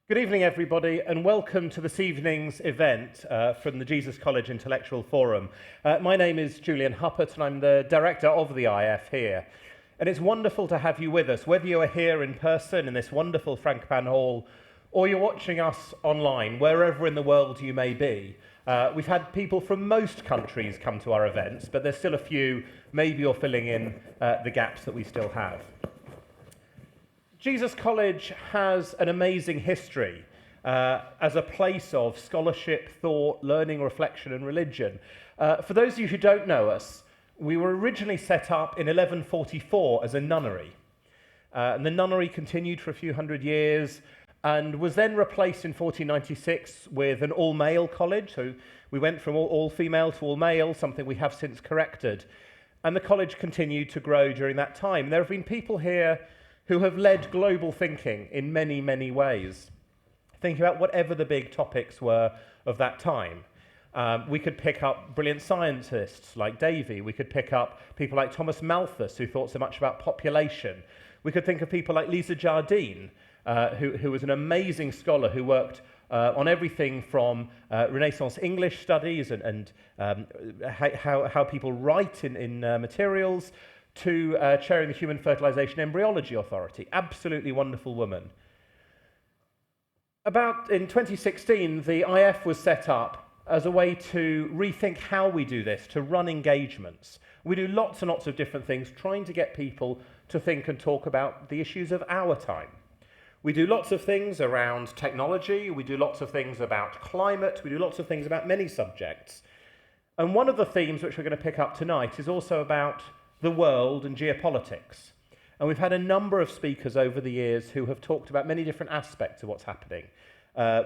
Good evening, everybody, and welcome to this evening's event from the Jesus College Intellectual Forum. My name is Julian Huppert, and I'm the director of the IF here. And it's wonderful to have you with us, whether you are here in person in this wonderful Frankopan Hall, or you're watching us online, wherever in the world you may be. We've had people from most countries come to our events, but there's still a few. Maybe you're filling in the gaps that we still have. Jesus College has an amazing history as a place of scholarship, thought, learning, reflection and religion. For those of you who don't know us, we were originally set up in 1144 as a nunnery. And the nunnery continued for a few hundred years and was then replaced in 1496 with an all-male college. So we went from all-female to all-male, something we have since corrected. And the college continued to grow during that time. There have been people here who have led global thinking in many, many ways, thinking about whatever the big topics were of that time. We could pick up brilliant scientists like Davy. We could pick up people like Thomas Malthus, who thought so much about population. We could think of people like Lisa Jardine, who was an amazing scholar who worked on everything from Renaissance English studies and how people write in materials, to chairing the Human Fertilization Embryology Authority. Absolutely wonderful woman. In 2016, the IF was set up as a way to rethink how we do this, to run engagements. We do lots and lots of different things, trying to get people to think and talk about the issues of our time. We do lots of things around technology, we do lots of things about climate, we do lots of things about many subjects. And one of the themes which we're going to pick up tonight is also about the world and geopolitics. And we've had a number of speakers over the years who have talked about many different aspects of what's happening.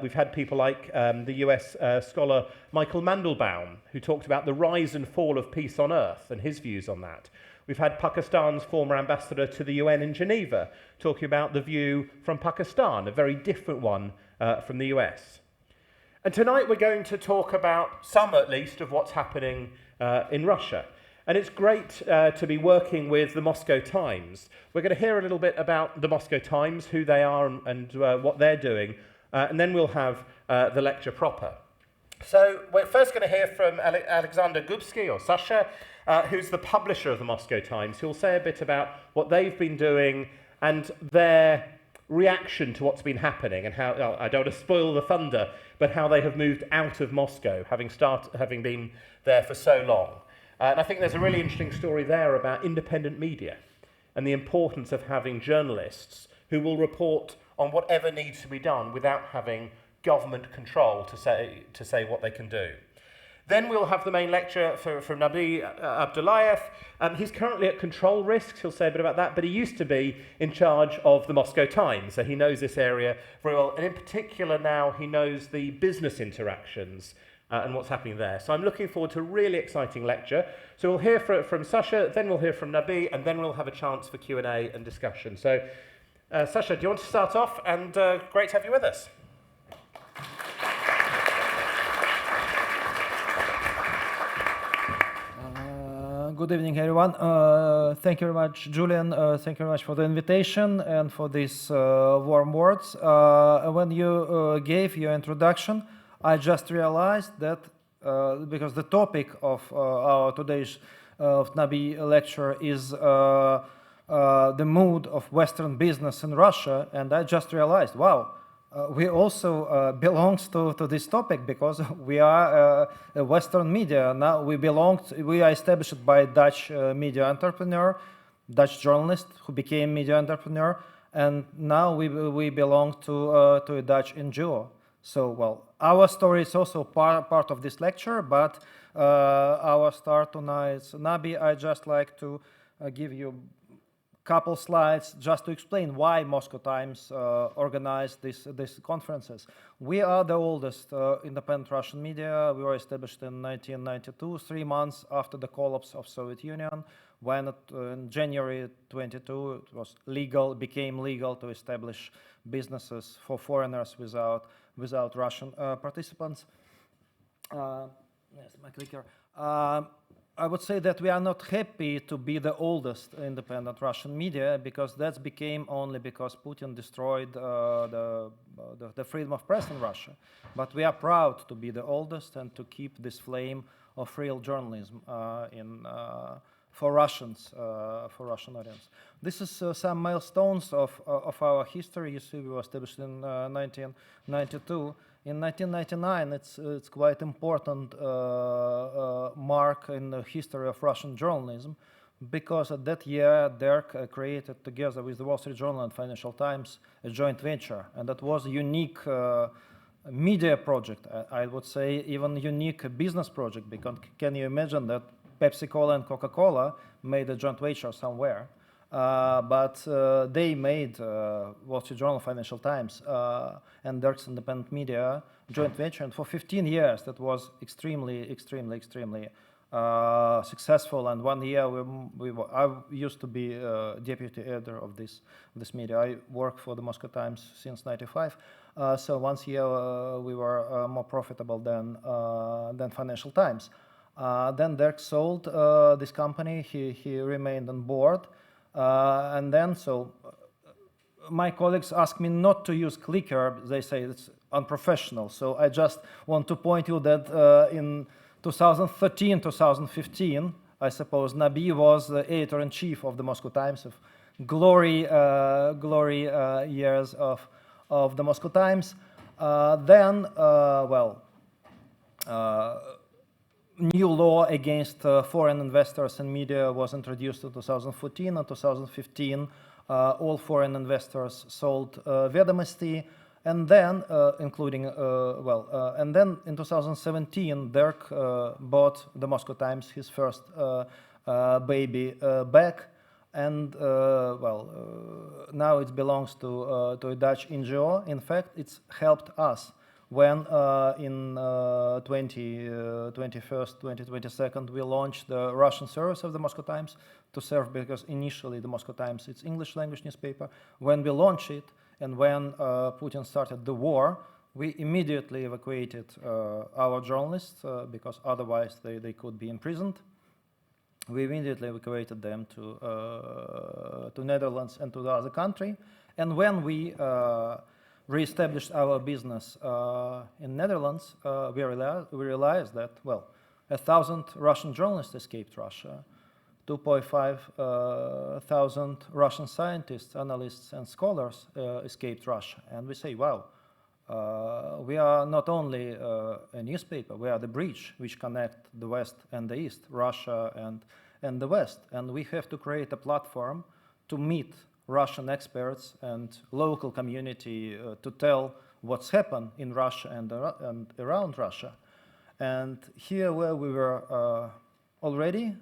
We've had people like the US scholar Michael Mandelbaum, who talked about the rise and fall of peace on earth and his views on that. We've had Pakistan's former ambassador to the UN in Geneva talking about the view from Pakistan, a very different one from the US. And tonight we're going to talk about some, at least, of what's happening in Russia. And it's great to be working with the Moscow Times. We're going to hear a little bit about the Moscow Times, who they are and what they're doing, and then we'll have the lecture proper. So we're first going to hear from Alexander Gubsky, or Sasha, who's the publisher of the Moscow Times, who'll say a bit about what they've been doing and their reaction to what's been happening and how, I don't want to spoil the thunder, but how they have moved out of Moscow, having been there for so long. And I think there's a really interesting story there about independent media and the importance of having journalists who will report on whatever needs to be done without having government control to say what they can do. Then we'll have the main lecture from Nabi Abdullayev. He's currently at control risks, he'll say a bit about that, but he used to be in charge of the Moscow Times, so he knows this area very well. And in particular now, he knows the business interactions and what's happening there. So I'm looking forward to a really exciting lecture. So we'll hear from Sasha, then we'll hear from Nabi, and then we'll have a chance for Q&A and discussion. So Sasha, do you want to start off? And great to have you with us. Good evening, everyone. Thank you very much, Julian. Thank you very much for the invitation and for these warm words. When you gave your introduction, I just realized that because the topic of our today's Nabi lecture is the mood of Western business in Russia, and I just realized, wow, we also belongs to this topic because we are a Western media. Now we are established by a Dutch media entrepreneur, Dutch journalist who became media entrepreneur, and now we belong to a Dutch NGO. So, well, our story is also part of this lecture, but our start tonight is Nabi. I just like to give you a couple slides just to explain why Moscow Times organized these conferences. We are the oldest independent Russian media. We were established in 1992, 3 months after the collapse of Soviet Union, when in January 22 it was became legal to establish businesses for foreigners without Russian participants. Yes, my clicker. I would say that we are not happy to be the oldest independent Russian media, because that became only because Putin destroyed the freedom of press in Russia. But we are proud to be the oldest and to keep this flame of real journalism for Russians, for Russian audience. This is some milestones of our history. You see, we were established in 1992. In 1999, it's quite important mark in the history of Russian journalism, because at that year, Dirk created, together with the Wall Street Journal and Financial Times, a joint venture, and that was a unique media project. I would say even unique business project, because can you imagine that Pepsi-Cola and Coca-Cola made a joint venture somewhere? But they made Wall Street Journal, Financial Times, and Dirk's Independent Media joint venture, and for 15 years that was extremely successful. And 1 year I used to be deputy editor of this media. I worked for the Moscow Times since '95. So 1 year we were more profitable than Financial Times. Then Dirk sold this company. He remained on board. And then, my colleagues ask me not to use clicker. They say it's unprofessional. So I just want to point you that in 2013, 2015, I suppose Nabi was the editor-in-chief of the Moscow Times, of glory years of the Moscow Times. New law against foreign investors in media was introduced in 2014, and 2015 all foreign investors sold Vedomosti, and then and then in 2017 Dirk bought the Moscow Times, his first baby, back, and now it belongs to a Dutch NGO. In fact, it's helped us when in 2022 we launched the Russian service of the Moscow Times to serve, because initially the Moscow Times, it's English language newspaper. When we launched it and when Putin started the war, we immediately evacuated our journalists because otherwise they could be imprisoned. We immediately evacuated them to Netherlands and to the other country. And when we re-established our business in Netherlands, we realized that, 1,000 Russian journalists escaped Russia, 2,500 Russian scientists, analysts, and scholars escaped Russia. And we say, wow, we are not only a newspaper, we are the bridge which connect the West and the East, Russia and the West. And we have to create a platform to meet Russian experts and local community to tell what's happened in Russia and around Russia. And here where we were already,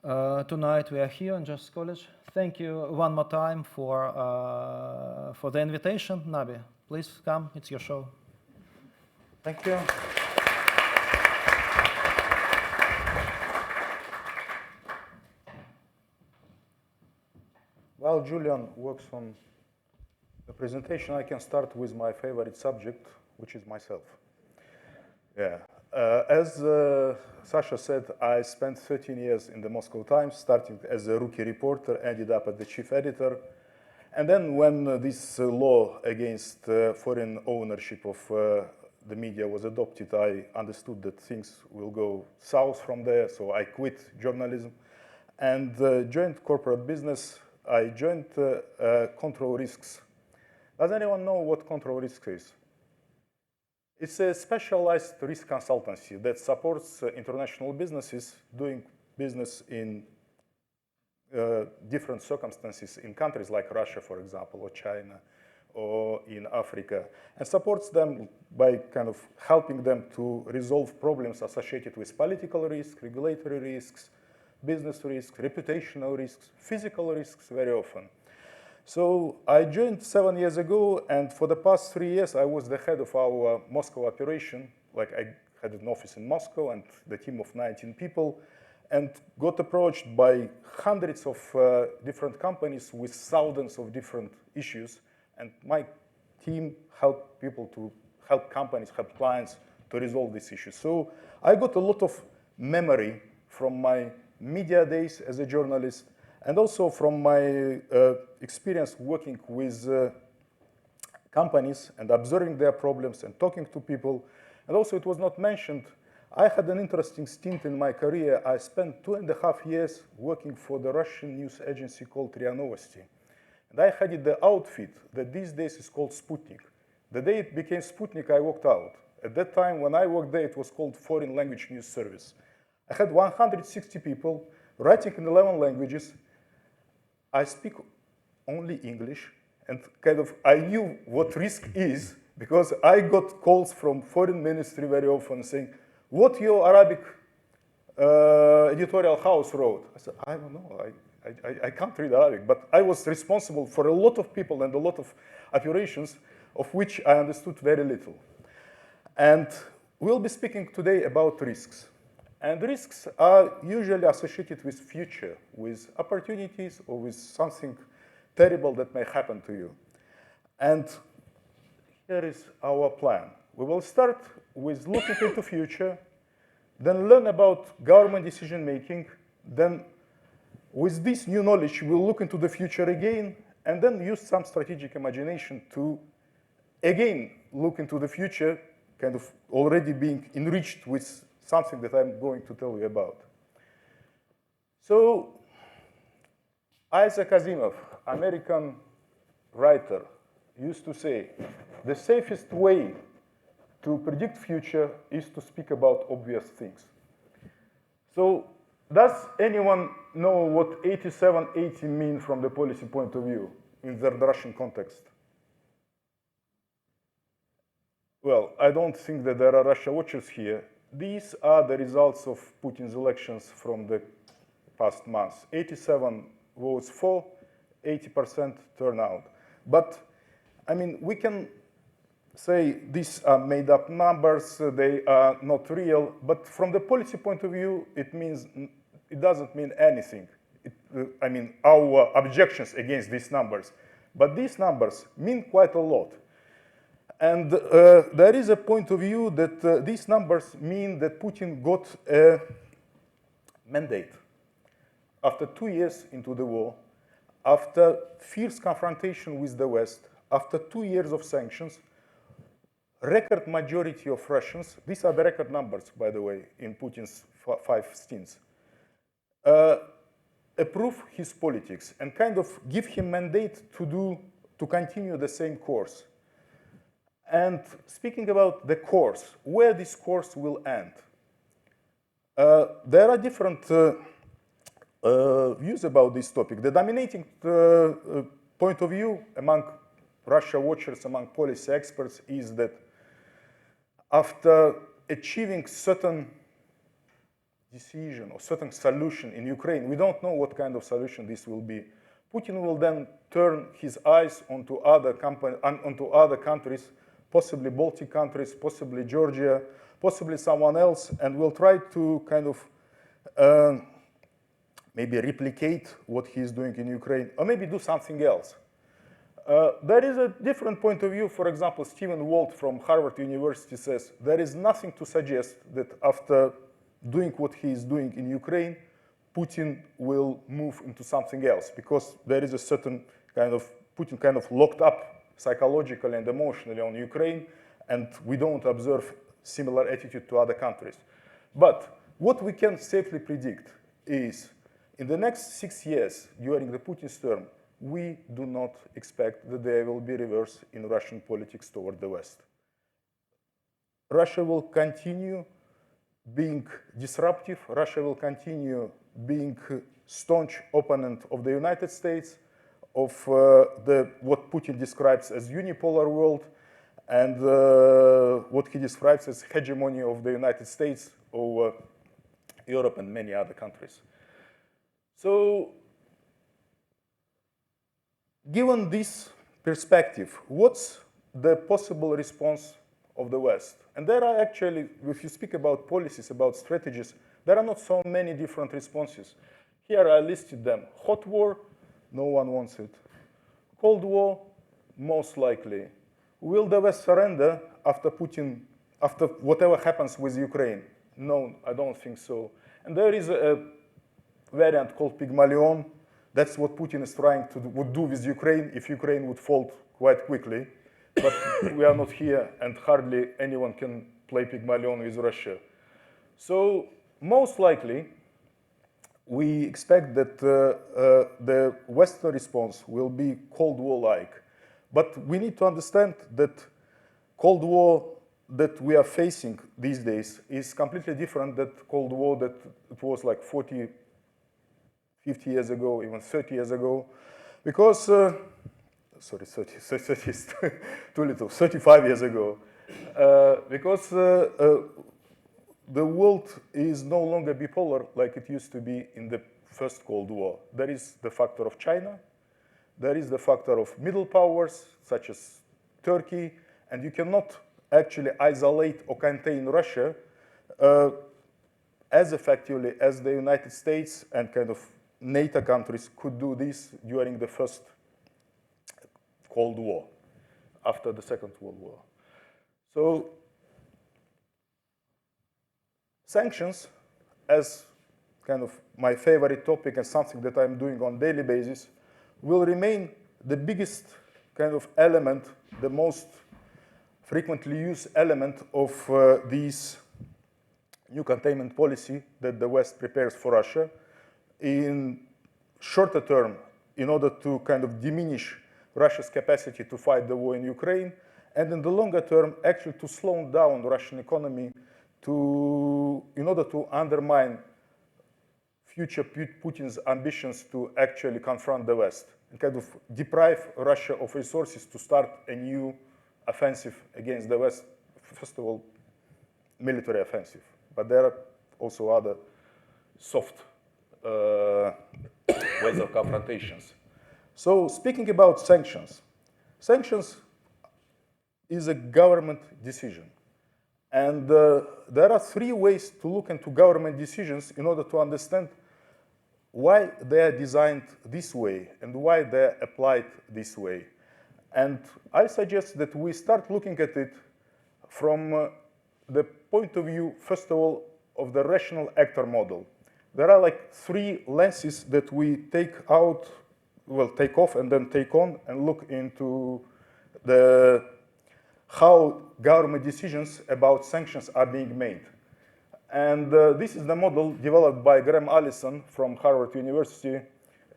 tonight we are here in Justice College. Thank you one more time for the invitation. Nabi, please come, it's your show. Thank you. While Julian works on the presentation, I can start with my favorite subject, which is myself. Yeah. As Sasha said, I spent 13 years in the Moscow Times, starting as a rookie reporter, ended up as the chief editor. And then when this law against foreign ownership of the media was adopted, I understood that things will go south from there, so I quit journalism and joined corporate business. I joined Control Risks. Does anyone know what Control Risks is? It's a specialized risk consultancy that supports international businesses doing business in different circumstances in countries like Russia, for example, or China, or in Africa, and supports them by kind of helping them to resolve problems associated with political risk, regulatory risks, business risks, reputational risks, physical risks very often. So I joined 7 years ago, and for the past 3 years, I was the head of our Moscow operation. Like, I had an office in Moscow and the team of 19 people, and got approached by hundreds of different companies with thousands of different issues. And my team help companies, help clients to resolve these issues. So I got a lot of memory from my media days as a journalist, and also from my experience working with companies and observing their problems and talking to people. And also, it was not mentioned, I had an interesting stint in my career. I spent 2.5 years working for the Russian news agency called RIA Novosti. And I had the outfit that these days is called Sputnik. The day it became Sputnik, I walked out. At that time, when I worked there, it was called Foreign Language News Service. I had 160 people writing in 11 languages. I speak only English, and kind of I knew what risk is because I got calls from foreign ministry very often saying, what your Arabic editorial house wrote? I said, I don't know, I can't read Arabic, but I was responsible for a lot of people and a lot of operations of which I understood very little. And we'll be speaking today about risks. And risks are usually associated with future, with opportunities or with something terrible that may happen to you. And here is our plan. We will start with looking into future, then learn about government decision making, then with this new knowledge, we'll look into the future again, and then use some strategic imagination to again look into the future, kind of already being enriched with something that I'm going to tell you about. So, Isaac Asimov, American writer, used to say, the safest way to predict future is to speak about obvious things. So, does anyone know what 8780 mean from the policy point of view in the Russian context? Well, I don't think that there are Russia watchers here. These are the results of Putin's elections from the past months. 87 votes for, 80% turnout. But, I mean, we can say these are made up numbers, they are not real, but from the policy point of view, it doesn't mean anything. I mean, our objections against these numbers. But these numbers mean quite a lot. And there is a point of view that these numbers mean that Putin got a mandate. After 2 years into the war, after fierce confrontation with the West, after 2 years of sanctions, record majority of Russians, these are the record numbers, by the way, in Putin's 5 stints, approve his politics and kind of give him mandate to continue the same course. And speaking about the course, where this course will end, there are different views about this topic. The dominating point of view among Russia watchers, among policy experts, is that after achieving certain decision or certain solution in Ukraine, we don't know what kind of solution this will be. Putin will then turn his eyes onto other countries, possibly Baltic countries, possibly Georgia, possibly someone else, and will try to kind of maybe replicate what he's doing in Ukraine, or maybe do something else. There is a different point of view. For example, Stephen Walt from Harvard University says there is nothing to suggest that after doing what he is doing in Ukraine, Putin will move into something else, because there is a certain kind of, Putin kind of locked up psychologically and emotionally on Ukraine, and we don't observe similar attitude to other countries. But what we can safely predict is, in the next 6 years, during the Putin's term, we do not expect that there will be reverse in Russian politics toward the West. Russia will continue being disruptive. Russia will continue being staunch opponent of the United States, of what Putin describes as unipolar world, and what he describes as hegemony of the United States over Europe and many other countries. So, given this perspective, what's the possible response of the West? And there are actually, if you speak about policies, about strategies, there are not so many different responses. Here I listed them. Hot war, no one wants it. Cold war, most likely. Will the West surrender after Putin, after whatever happens with Ukraine? No, I don't think so. And there is a variant called Pygmalion. That's what Putin is trying to would do with Ukraine if Ukraine would fold quite quickly. But we are not here, and hardly anyone can play Pygmalion with Russia. So most likely, we expect that the Western response will be Cold War-like. But we need to understand that Cold War that we are facing these days is completely different than Cold War that it was like 40, 50 years ago, even 30 years ago. Because, sorry, 30 is too little, 35 years ago. Because the world is no longer bipolar like it used to be in the first Cold War. There is the factor of China, there is the factor of middle powers, such as Turkey, and you cannot actually isolate or contain Russia as effectively as the United States and kind of NATO countries could do this during the first Cold War, after the Second World War. So, sanctions, as kind of my favorite topic and something that I'm doing on a daily basis, will remain the biggest kind of element, the most frequently used element of this new containment policy that the West prepares for Russia. In shorter term, in order to kind of diminish Russia's capacity to fight the war in Ukraine, and in the longer term, actually to slow down the Russian economy in order to undermine future Putin's ambitions to actually confront the West and kind of deprive Russia of resources to start a new offensive against the West. First of all, military offensive, but there are also other soft ways of confrontations. So speaking about sanctions, sanctions is a government decision. And there are three ways to look into government decisions in order to understand why they are designed this way and why they are applied this way. And I suggest that we start looking at it from the point of view, first of all, of the rational actor model. There are like three lenses that we take out, well, take off and then take on and look into how government decisions about sanctions are being made. And this is the model developed by Graham Allison from Harvard University,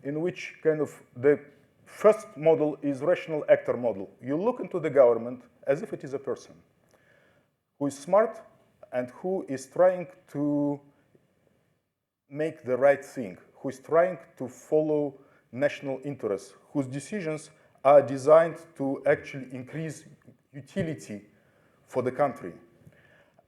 in which kind of the first model is rational actor model. You look into the government as if it is a person who is smart and who is trying to make the right thing, who is trying to follow national interests, whose decisions are designed to actually increase utility for the country.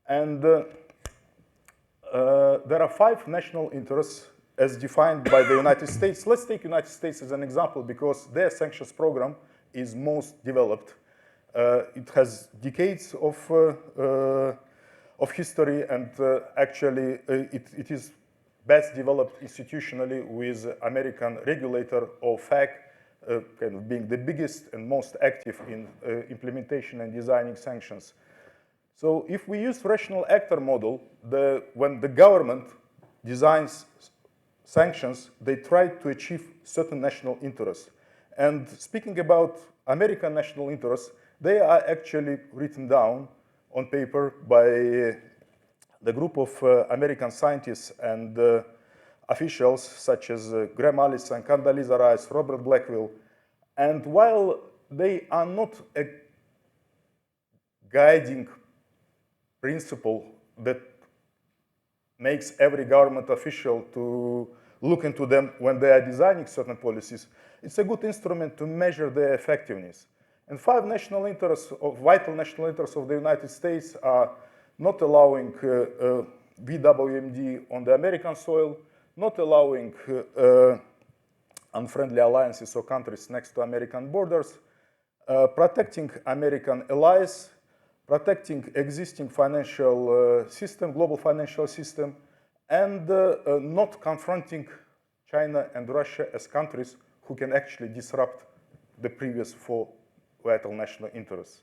And there are 5 national interests as defined by the United States. Let's take United States as an example because their sanctions program is most developed. It has decades of history, and actually it is best developed institutionally with American regulator OFAC kind of being the biggest and most active in implementation and designing sanctions. So if we use rational actor model, when the government designs sanctions, they try to achieve certain national interests. And speaking about American national interests, they are actually written down on paper by the group of American scientists and officials such as Graham Allison, Condoleezza Rice, Robert Blackwell. And while they are not a guiding principle that makes every government official to look into them when they are designing certain policies, it's a good instrument to measure their effectiveness. And 5 national interests, vital national interests of the United States are not allowing VWMD on the American soil, not allowing unfriendly alliances or countries next to American borders, protecting American allies, protecting existing financial system, global financial system, and not confronting China and Russia as countries who can actually disrupt the previous 4 vital national interests.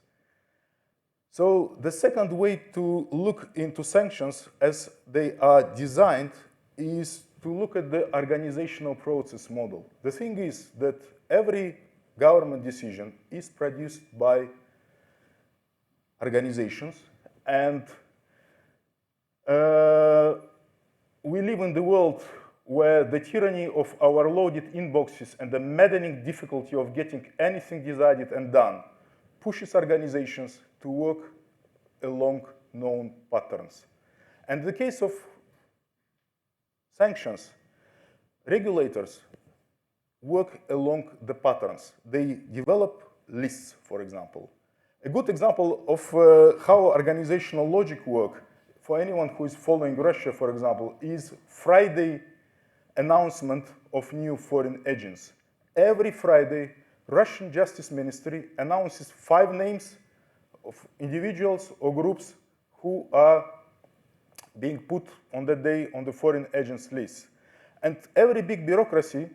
So the second way to look into sanctions as they are designed is to look at the organizational process model. The thing is that every government decision is produced by organizations, and we live in the world where the tyranny of our loaded inboxes and the maddening difficulty of getting anything decided and done pushes organizations to work along known patterns. And in the case of sanctions, regulators work along the patterns. They develop lists, for example. A good example of how organizational logic works, for anyone who is following Russia, for example, is Friday announcement of new foreign agents. Every Friday, Russian Justice Ministry announces 5 names of individuals or groups who are being put on that day on the foreign agents list. And every big bureaucracy,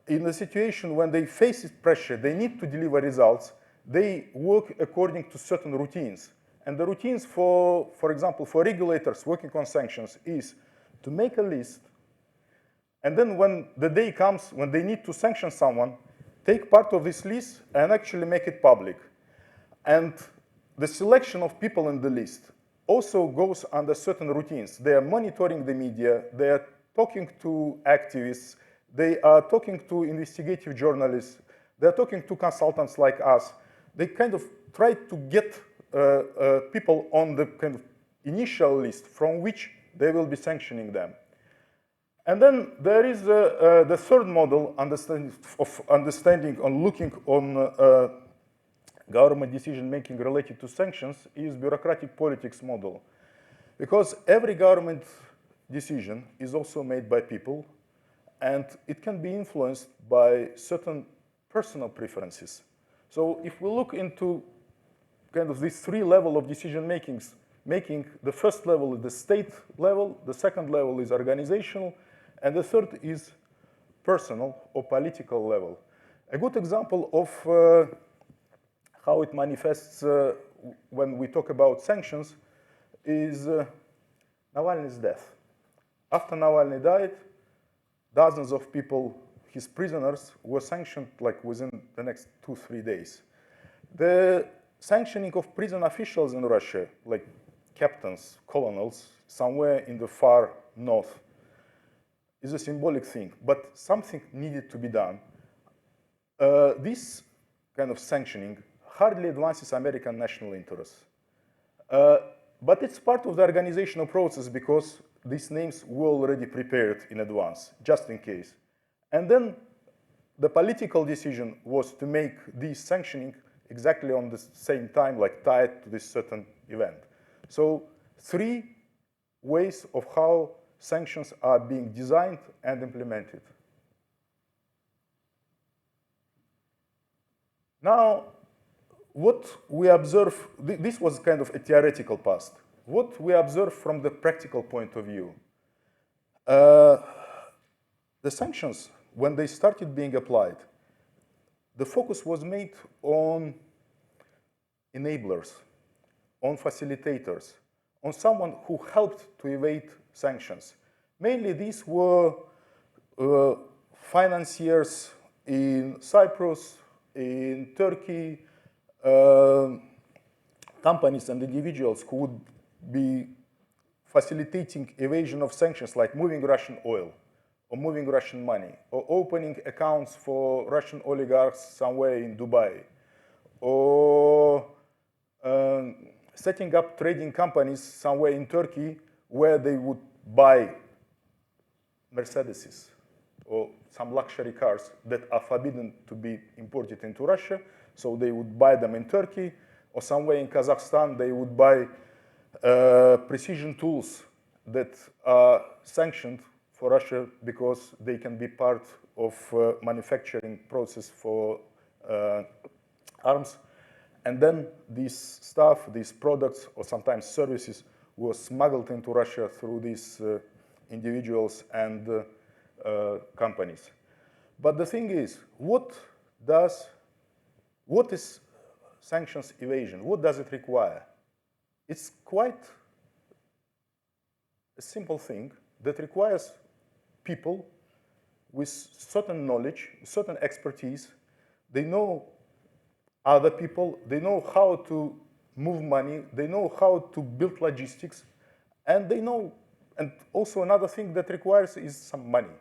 in a situation when they face pressure, they need to deliver results, they work according to certain routines. And the routines for example, for regulators working on sanctions is to make a list, and then when the day comes when they need to sanction someone, take part of this list and actually make it public. And the selection of people in the list also goes under certain routines. They are monitoring the media, they are talking to activists, they are talking to investigative journalists, they are talking to consultants like us. They kind of try to get people on the kind of initial list from which they will be sanctioning them. And then there is the third model of understanding and looking on government decision-making related to sanctions is bureaucratic politics model. Because every government decision is also made by people, and it can be influenced by certain personal preferences. So if we look into kind of these 3 levels of decision making, the first level is the state level, the second level is organizational, and the third is personal or political level. A good example of how it manifests when we talk about sanctions is Navalny's death. After Navalny died, dozens of people, his prisoners, were sanctioned like within the next 2-3 days. The sanctioning of prison officials in Russia, like captains, colonels, somewhere in the far north, is a symbolic thing, but something needed to be done. This kind of sanctioning hardly advances American national interests. But it's part of the organizational process because these names were already prepared in advance, just in case. And then the political decision was to make this sanctioning exactly on the same time, like tied to this certain event. So 3 ways of how sanctions are being designed and implemented. Now, what we observe, this was kind of a theoretical past. What we observe from the practical point of view, the sanctions, when they started being applied, the focus was made on enablers, on facilitators, on someone who helped to evade sanctions. Mainly these were financiers in Cyprus, in Turkey, companies and individuals who would be facilitating evasion of sanctions, like moving Russian oil, or moving Russian money, or opening accounts for Russian oligarchs somewhere in Dubai, or setting up trading companies somewhere in Turkey where they would buy Mercedeses or some luxury cars that are forbidden to be imported into Russia. So they would buy them in Turkey, or somewhere in Kazakhstan they would buy precision tools that are sanctioned for Russia because they can be part of manufacturing process for arms. And then this stuff, these products, or sometimes services, were smuggled into Russia through these individuals and companies. But the thing is, what is sanctions evasion? What does it require? it's quite a simple thing that requires people with certain knowledge, certain expertise. They know other people, they know how to move money, they know how to build logistics, and they know, and also another thing that requires is some money.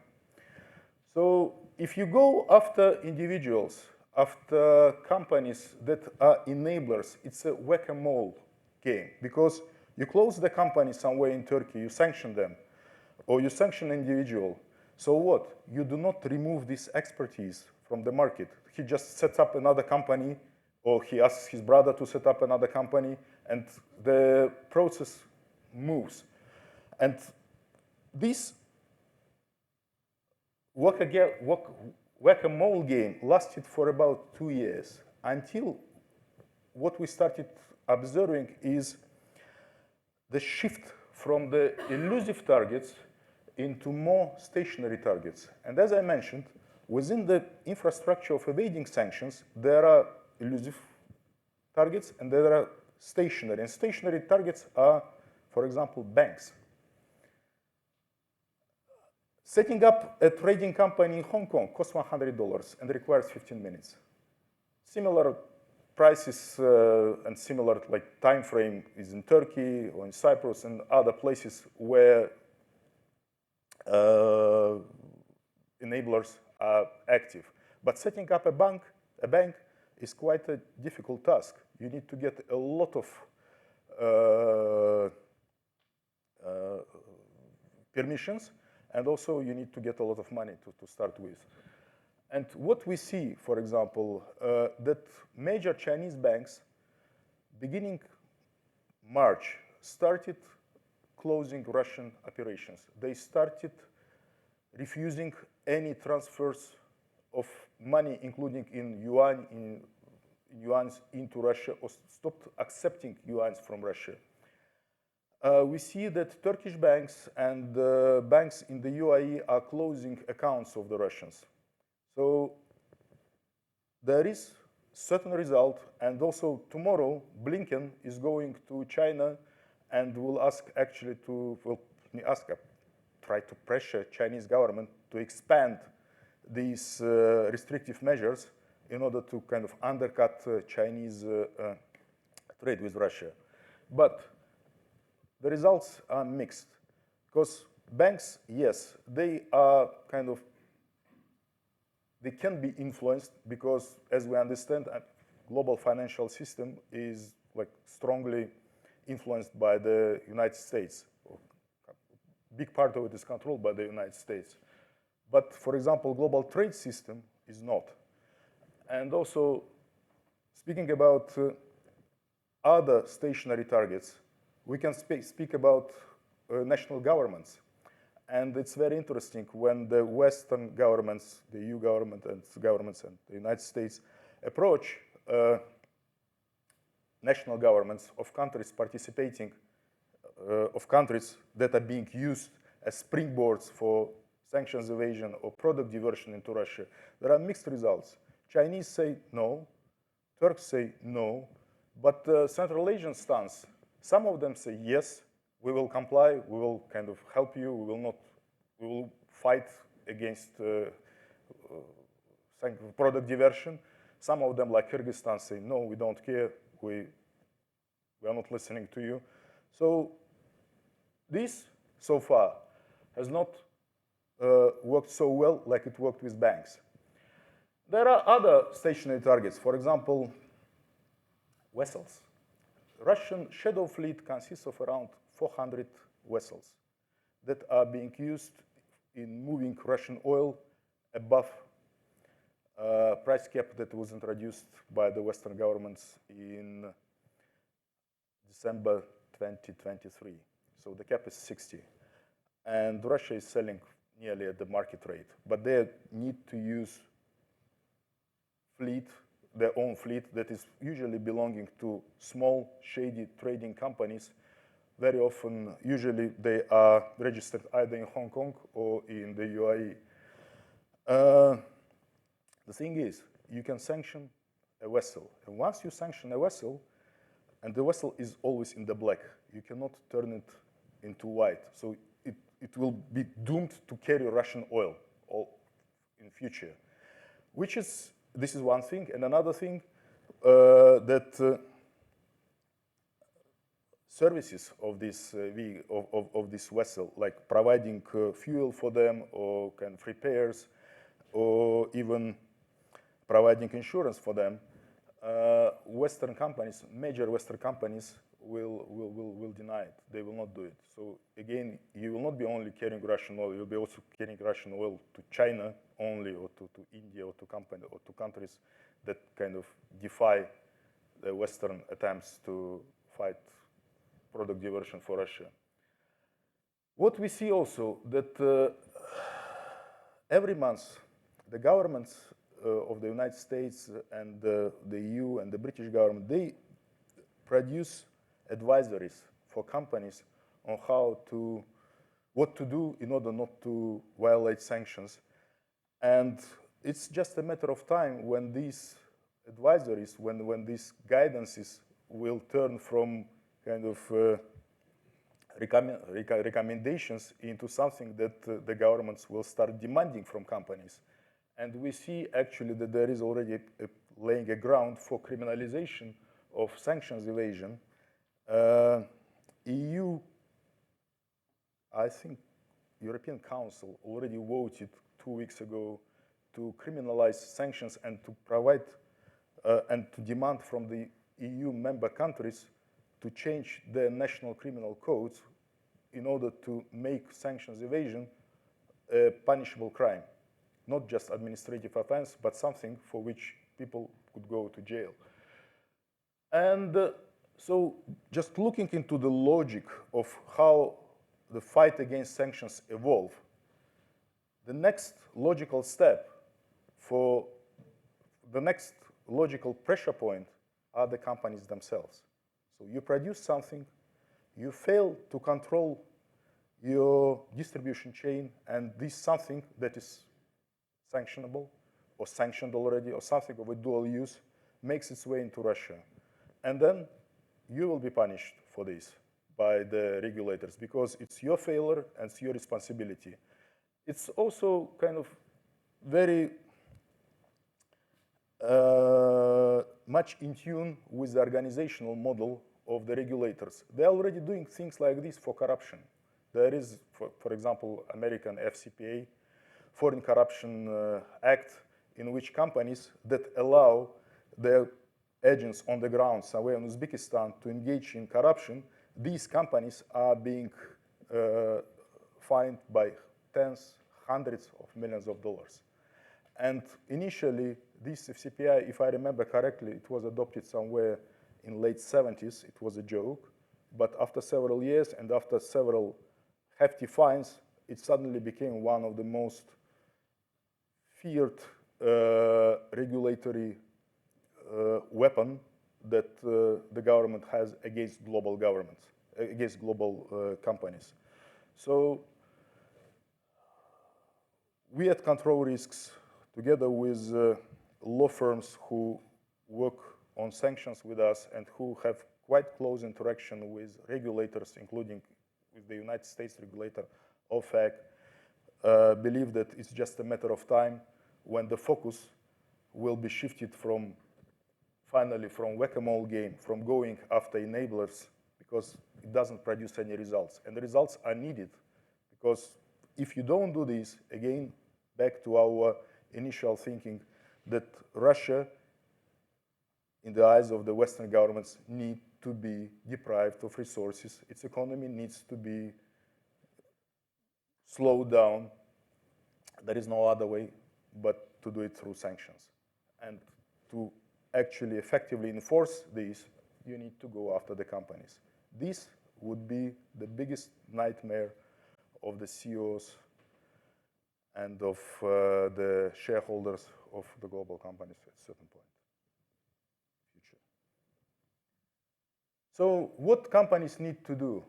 So if you go after individuals, after companies that are enablers, it's a whack-a-mole game, because you close the company somewhere in Turkey, you sanction them, or you sanction an individual. So what? You do not remove this expertise from the market. He just sets up another company, or he asks his brother to set up another company, and the process moves. And this whack-a-mole game lasted for about 2 years, until what we started observing is the shift from the elusive targets into more stationary targets. And as I mentioned, within the infrastructure of evading sanctions, there are elusive targets and there are stationary. And stationary targets are, for example, banks. Setting up a trading company in Hong Kong costs $100 and requires 15 minutes. Similar prices and similar time frame is in Turkey or in Cyprus and other places where enablers are active. But setting up a bank is quite a difficult task. You need to get a lot of permissions, and also you need to get a lot of money to start with. And what we see, for example, that major Chinese banks, beginning March, started closing Russian operations. They started refusing any transfers of money, including in yuans into Russia, or stopped accepting yuans from Russia. We see that Turkish banks and banks in the UAE are closing accounts of the Russians. So there is certain result, and also tomorrow Blinken is going to China and will ask actually try to pressure Chinese government to expand these restrictive measures in order to kind of undercut Chinese trade with Russia. But the results are mixed, because banks, yes, they are they can be influenced, because as we understand, global financial system is strongly influenced by the United States. A big part of it is controlled by the United States. But for example, global trade system is not. And also, speaking about other stationary targets, we can speak about national governments. And it's very interesting when the Western governments, the EU government and governments and the United States approach national governments of countries participating, of countries that are being used as springboards for sanctions evasion or product diversion into Russia. There are mixed results. Chinese say no, Turks say no, but the Central Asian stance, some of them say yes, we will comply, we will kind of help you, we will fight against product diversion. Some of them, like Kyrgyzstan, say no, we don't care, we are not listening to you. So this, so far, has not worked so well like it worked with banks. There are other stationary targets. For example, vessels. Russian shadow fleet consists of around 400 vessels that are being used in moving Russian oil above price cap that was introduced by the Western governments in December 2023. So the cap is 60. And Russia is selling nearly at the market rate. But they need to use their own fleet that is usually belonging to small, shady trading companies. Very often, usually they are registered either in Hong Kong or in the UAE. The thing is, you can sanction a vessel. And once you sanction a vessel, and the vessel is always in the black. You cannot turn it into white. So it will be doomed to carry Russian oil in future. This is one thing. And another thing, that services of this of this vessel, like providing fuel for them, or kind of repairs, or even providing insurance for them, Western companies, major Western companies, will deny it. They will not do it. So again, you will not be only carrying Russian oil. You'll be also carrying Russian oil to China only, or to India, or to countries that kind of defy the Western attempts to fight product diversion for Russia. What we see also, that every month the governments of the United States and the EU and the British government, they produce advisories for companies on what to do in order not to violate sanctions. And it's just a matter of time when these advisories, when these guidances will turn from kind of recommendations into something that the governments will start demanding from companies. And we see actually that there is already laying a ground for criminalization of sanctions evasion. EU, I think European Council already voted 2 weeks ago to criminalize sanctions and to provide and to demand from the EU member countries to change their national criminal codes in order to make sanctions evasion a punishable crime. Not just administrative offense, but something for which people could go to jail. And so just looking into the logic of how the fight against sanctions evolve, the next logical step for the next logical pressure point are the companies themselves. So you produce something, you fail to control your distribution chain, and this is something that is sanctionable or sanctioned already, or something of a dual use, makes its way into Russia. And then you will be punished for this by the regulators, because it's your failure and it's your responsibility. It's also kind of very much in tune with the organizational model of the regulators. They're already doing things like this for corruption. There is, for example, American FCPA, Foreign Corruption Act, in which companies that allow their agents on the ground somewhere in Uzbekistan to engage in corruption, these companies are being fined by tens, hundreds of millions of dollars. And initially, this FCPI, if I remember correctly, it was adopted somewhere in late 70s. It was a joke. But after several years and after several hefty fines, it suddenly became one of the most feared regulatory weapon that the government has against global governments, against global companies. So we at Control Risks, together with law firms who work on sanctions with us and who have quite close interaction with regulators, including with the United States regulator, OFAC, believe that it's just a matter of time when the focus will be shifted from, finally, from whack-a-mole game, from going after enablers, because it doesn't produce any results. And the results are needed, because if you don't do this, again, back to our initial thinking, that Russia, in the eyes of the Western governments, need to be deprived of resources. Its economy needs to be slowed down. There is no other way but to do it through sanctions. And to actually effectively enforce these, you need to go after the companies. This would be the biggest nightmare of the CEOs and of the shareholders of the global companies at a certain point. Future. So what companies need to do?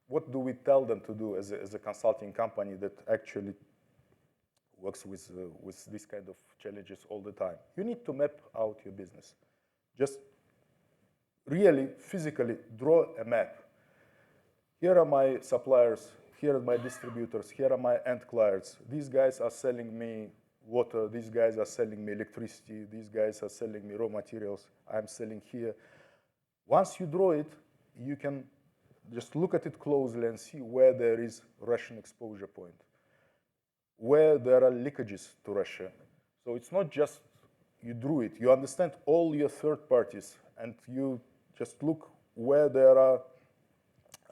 What do we tell them to do as a consulting company that actually works with this kind of challenges all the time? You need to map out your business. Just really physically draw a map. Here are my suppliers, here are my distributors, here are my end clients. These guys are selling me water, these guys are selling me electricity, these guys are selling me raw materials, I'm selling here. Once you draw it, you can just look at it closely and see where there is Russian exposure point, where there are leakages to Russia. So it's not just you drew it, you understand all your third parties, and you just look where there are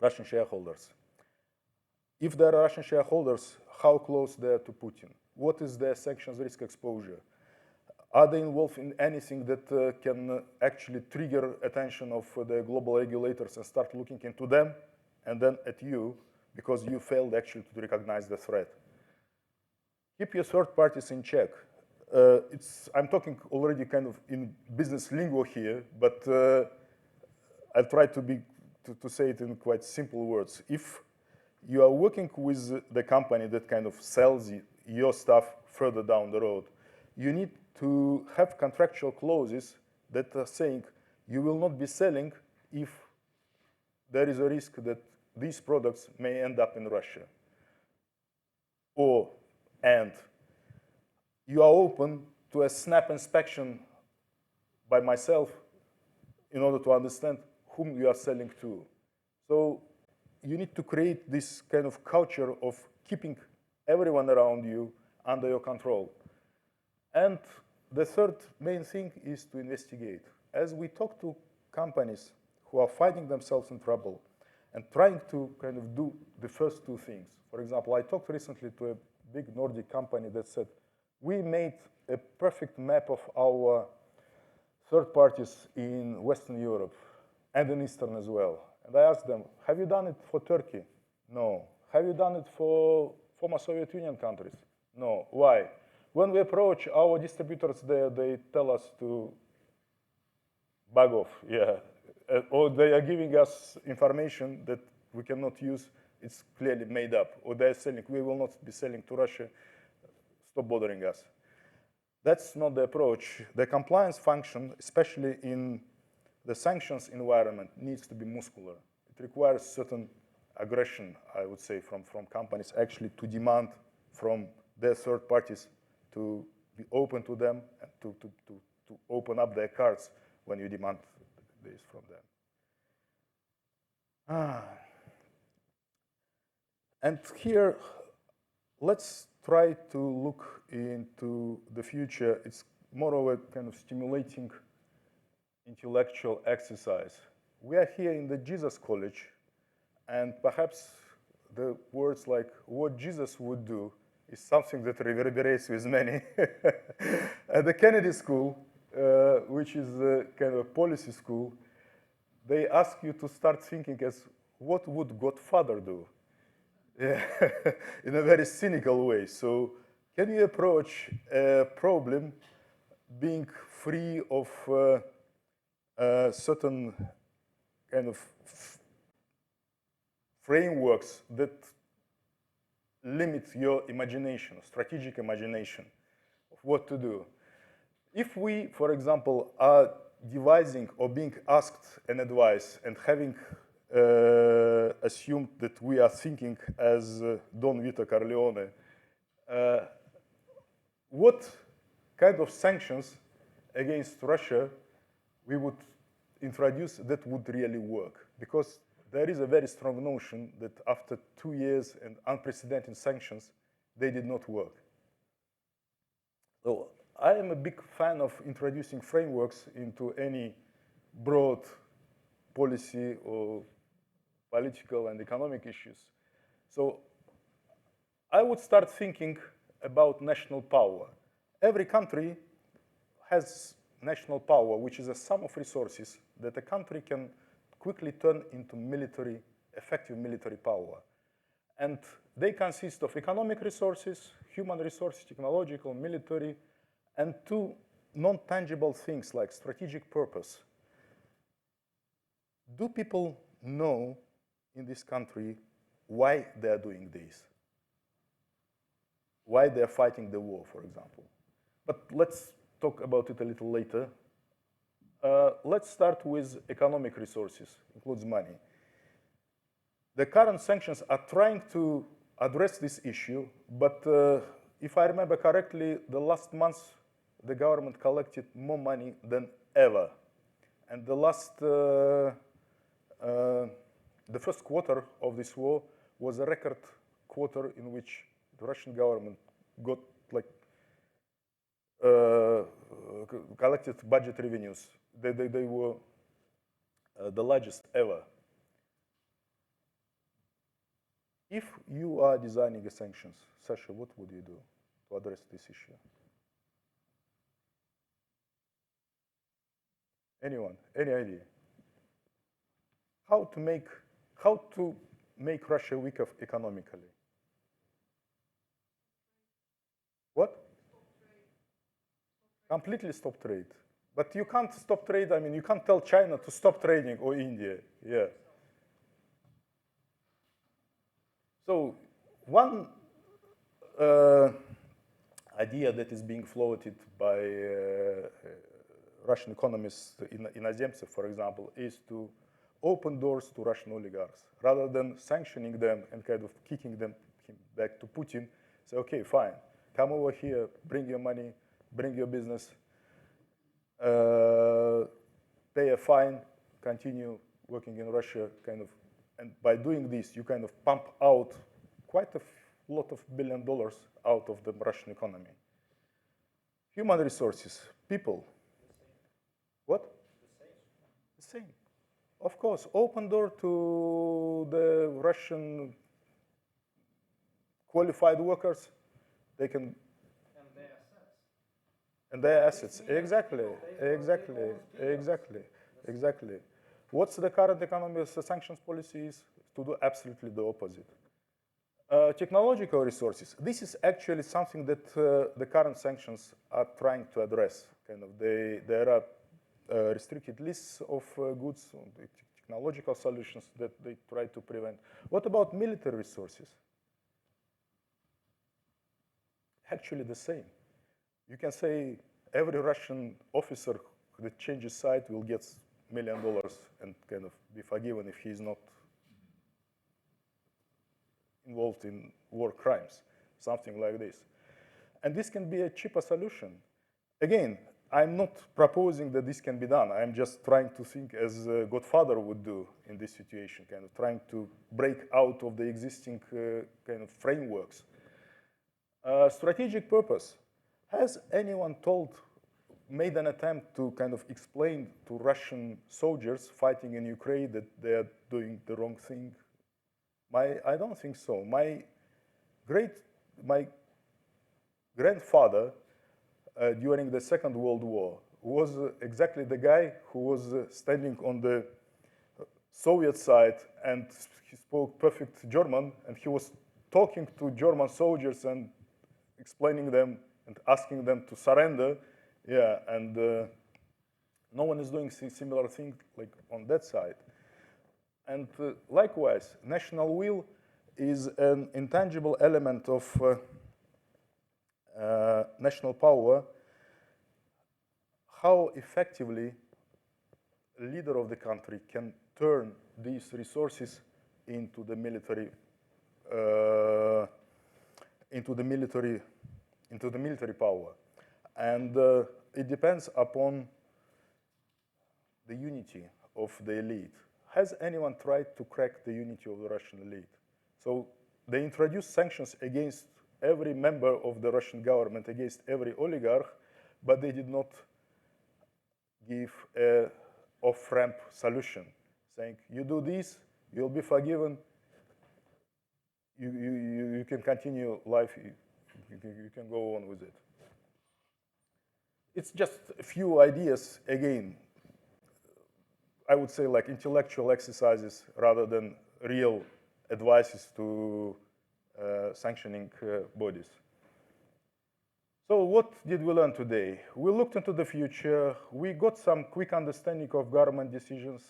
Russian shareholders. If there are Russian shareholders, how close they are to Putin? What is their sanctions risk exposure? Are they involved in anything that can actually trigger attention of the global regulators and start looking into them and then at you because you failed actually to recognize the threat? Keep your third parties in check. I'm talking already kind of in business lingo here, but I'll try to say it in quite simple words. If you are working with the company that kind of sells your stuff further down the road, you need to have contractual clauses that are saying you will not be selling if there is a risk that these products may end up in Russia. And you are open to a snap inspection by myself in order to understand whom you are selling to. So you need to create this kind of culture of keeping everyone around you under your control. And the third main thing is to investigate. As we talk to companies who are finding themselves in trouble and trying to kind of do the first two things. For example, I talked recently to a big Nordic company that said, we made a perfect map of our third parties in Western Europe and in Eastern as well. And I asked them, have you done it for Turkey? No. Have you done it for former Soviet Union countries? No. Why? When we approach our distributors there, they tell us to bug off, or they are giving us information that we cannot use, it's clearly made up, or they're selling, we will not be selling to Russia, stop bothering us. That's not the approach. The compliance function, especially in the sanctions environment, needs to be muscular. It requires certain aggression, I would say, from companies actually to demand from their third parties to be open to them and to open up their cards when you demand this from them. And here, let's try to look into the future. It's more of a kind of stimulating intellectual exercise. We are here in the Jesus College, and perhaps the words like what Jesus would do is something that reverberates with many. At the Kennedy School, which is a kind of policy school, they ask you to start thinking as what would Godfather do? In a very cynical way. So can you approach a problem being free of certain kind of frameworks that limit your imagination, strategic imagination of what to do? If we, for example, are devising or being asked an advice and having assumed that we are thinking as Don Vito Corleone, what kind of sanctions against Russia we would introduce that would really work? Because there is a very strong notion that after 2 years and unprecedented sanctions, they did not work. So I am a big fan of introducing frameworks into any broad policy or political and economic issues. So I would start thinking about national power. Every country has national power, which is a sum of resources that a country can quickly turn into military, effective military power. And they consist of economic resources, human resources, technological, military, and two non-tangible things like strategic purpose. Do people know in this country why they are doing this? Why they are fighting the war, for example? But let's talk about it a little later. Let's start with economic resources, includes money. The current sanctions are trying to address this issue, but if I remember correctly, the last month the government collected more money than ever. And the first quarter of this war was a record quarter in which the Russian government got collected budget revenues. They were the largest ever. If you are designing the sanctions, Sasha, what would you do to address this issue? Anyone? Any idea? How to make Russia weaker economically? What? Completely stop trade. But you can't stop trade. I mean, you can't tell China to stop trading or India. Yeah. So one idea that is being floated by Russian economists, Inozemtsev, for example, is to open doors to Russian oligarchs. Rather than sanctioning them and kind of kicking them back to Putin, say, okay, fine, come over here, bring your money, bring your business, pay a fine, continue working in Russia, kind of. And by doing this, you kind of pump out quite a lot of $1 billion out of the Russian economy. Human resources, people. What? The same. Of course, open door to the Russian qualified workers. They can. And their assets. Exactly. What's the current economic sanctions policy is? To do absolutely the opposite. Technological resources. This is actually something that the current sanctions are trying to address. Kind of, there are restricted lists of goods, technological solutions that they try to prevent. What about military resources? Actually, the same. You can say every Russian officer that changes side will get $1 million and kind of be forgiven if he is not involved in war crimes, something like this. And this can be a cheaper solution. Again, I'm not proposing that this can be done. I'm just trying to think as a godfather would do in this situation, kind of trying to break out of the existing kind of frameworks. Strategic purpose. Has anyone made an attempt to kind of explain to Russian soldiers fighting in Ukraine that they are doing the wrong thing? I don't think so. My grandfather during the Second World War was exactly the guy who was standing on the Soviet side, and he spoke perfect German, and he was talking to German soldiers and explaining them and asking them to surrender. Yeah, and no one is doing similar thing like on that side. And likewise, national will is an intangible element of national power. How effectively a leader of the country can turn these resources into the military power. And it depends upon the unity of the elite. Has anyone tried to crack the unity of the Russian elite? So they introduced sanctions against every member of the Russian government, against every oligarch, but they did not give an off-ramp solution, saying, you do this, you'll be forgiven, you can continue life, you can go on with it. It's just a few ideas, again, I would say like intellectual exercises rather than real advices to sanctioning bodies. So what did we learn today? We looked into the future. We got some quick understanding of government decisions.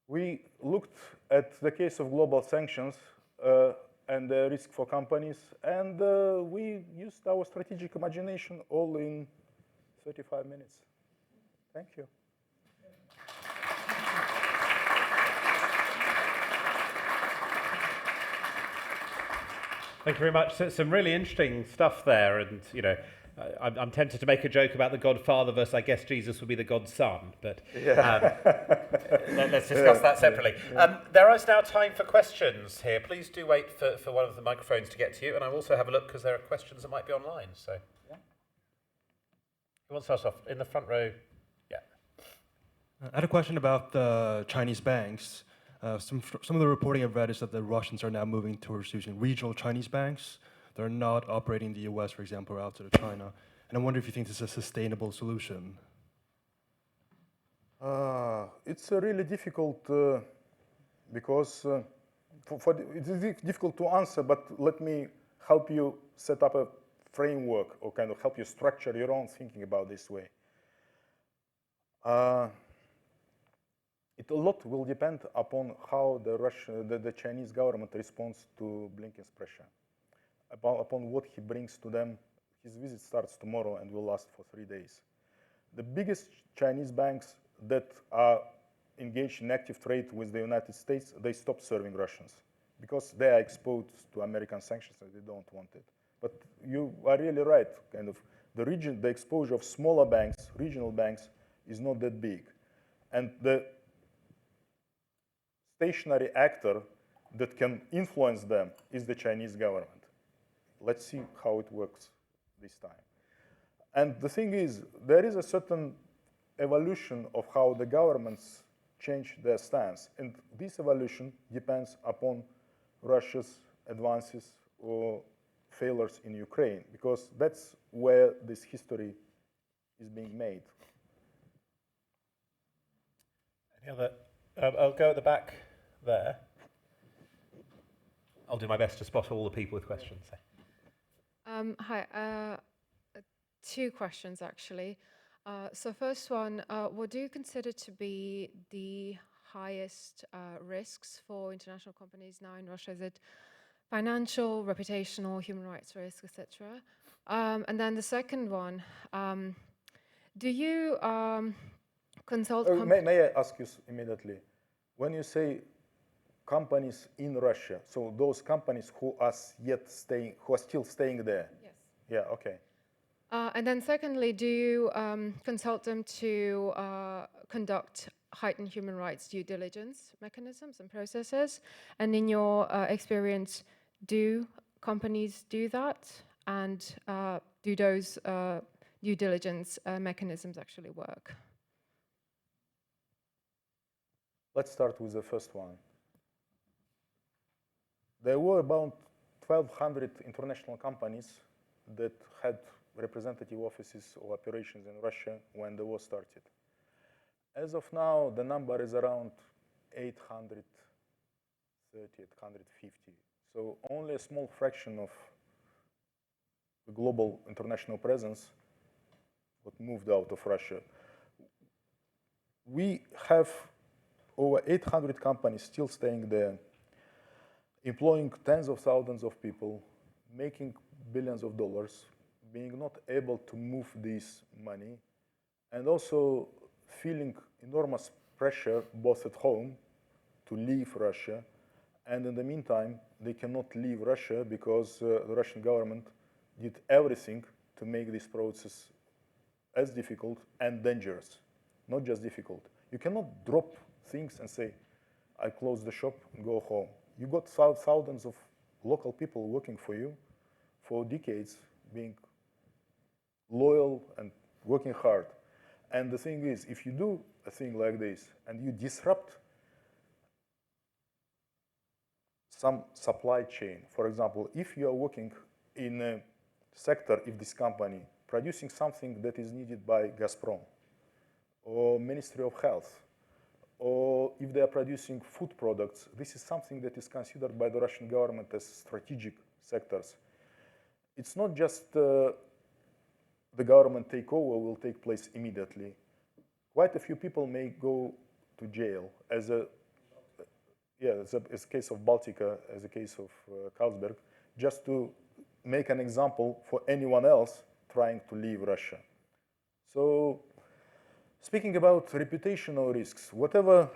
We looked at the case of global sanctions and the risk for companies. And we used our strategic imagination all in 35 minutes. Thank you. Thank you very much. So, some really interesting stuff there, and I'm tempted to make a joke about the Godfather versus, I guess, Jesus would be the Godson, but let's discuss that separately. There is now time for questions here. Please do wait for one of the microphones to get to you, and I'll also have a look because there are questions that might be online. So, who wants to start off in the front row? Yeah. I had a question about the Chinese banks. Some of the reporting I've read is that the Russians are now moving towards using regional Chinese banks. They're not operating in the US, for example, or outside of China. And I wonder if you think this is a sustainable solution. It's really difficult because it's difficult to answer, but let me help you set up a framework or kind of help you structure your own thinking about this way. It a lot will depend upon how the Chinese government responds to Blinken's pressure, upon what he brings to them. His visit starts tomorrow and will last for 3 days. The biggest Chinese banks that are engaged in active trade with the United States, they stop serving Russians because they are exposed to American sanctions and they don't want it. But you are really right, kind of the exposure of smaller banks, regional banks, is not that big. And the stationary actor that can influence them is the Chinese government. Let's see how it works this time. And the thing is, there is a certain evolution of how the governments change their stance. And this evolution depends upon Russia's advances or failures in Ukraine, because that's where this history is being made. Any other? I'll go at the back there. I'll do my best to spot all the people with questions. Hi, 2 questions actually. So first one, what do you consider to be the highest risks for international companies now in Russia? Is it financial, reputational, human rights risk, etc.? And then the second one, do you consult? May I ask you immediately, when you say companies in Russia, so those companies who are still staying there? Yes. Yeah. Okay. And then secondly, do you consult them to conduct heightened human rights due diligence mechanisms and processes? And in your experience, do companies do that? And do those due diligence mechanisms actually work? Let's start with the first one. There were about 1,200 international companies that had representative offices or operations in Russia when the war started. As of now, the number is around 830, 850. So only a small fraction of the global international presence got moved out of Russia. We have over 800 companies still staying there, employing tens of thousands of people, making billions of dollars, being not able to move this money, and also feeling enormous pressure both at home to leave Russia, and in the meantime, they cannot leave Russia because the Russian government did everything to make this process as difficult and dangerous, not just difficult. You cannot drop things and say, I close the shop and go home. You got thousands of local people working for you for decades, being loyal and working hard. And the thing is, if you do a thing like this and you disrupt some supply chain, for example, if you are working in a sector, if this company producing something that is needed by Gazprom or Ministry of Health, or if they are producing food products, this is something that is considered by the Russian government as strategic sectors. It's not just the government takeover will take place immediately. Quite a few people may go to jail, as a case of Baltica, as a case of Carlsberg, just to make an example for anyone else trying to leave Russia. So Speaking about reputational risks, whatever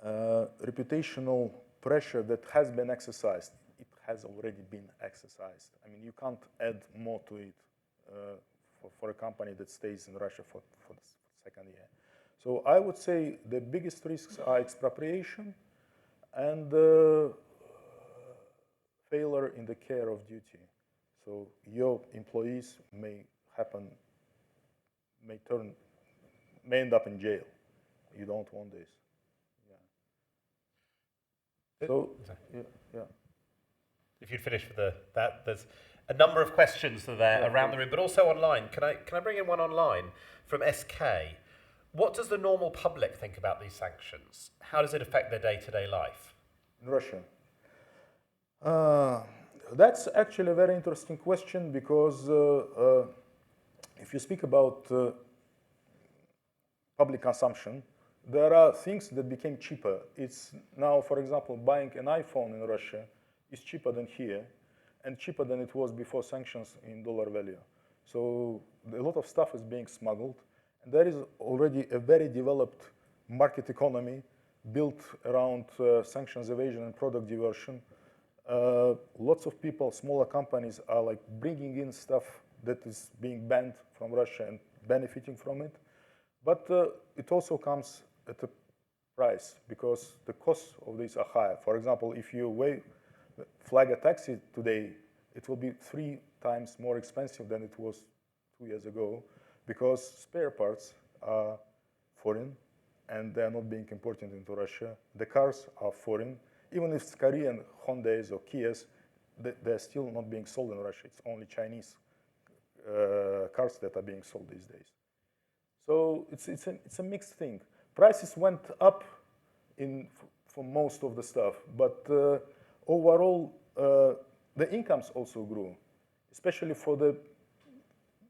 reputational pressure that has been exercised, it has already been exercised. I mean, you can't add more to it for a company that stays in Russia for the second year. So I would say the biggest risks are expropriation and failure in the care of duty. So your employees may end up in jail. You don't want this. Yeah. So, yeah. If you'd finish with that, there's a number of questions that are there around the room, but also online. Can I bring in one online from SK? What does the normal public think about these sanctions? How does it affect their day-to-day life? In Russia? That's actually a very interesting question because if you speak about public consumption, there are things that became cheaper. It's now, for example, buying an iPhone in Russia is cheaper than here and cheaper than it was before sanctions in dollar value. So a lot of stuff is being smuggled. And there is already a very developed market economy built around sanctions evasion and product diversion. Lots of people, smaller companies are like bringing in stuff that is being banned from Russia and benefiting from it. But it also comes at a price because the costs of these are higher. For example, if you flag a taxi today, it will be 3 times more expensive than it was 2 years ago because spare parts are foreign and they are not being imported into Russia. The cars are foreign. Even if it's Korean Hondas or Kias, they're still not being sold in Russia. It's only Chinese cars that are being sold these days. So it's a mixed thing. Prices went up for most of the stuff, but overall the incomes also grew, especially for the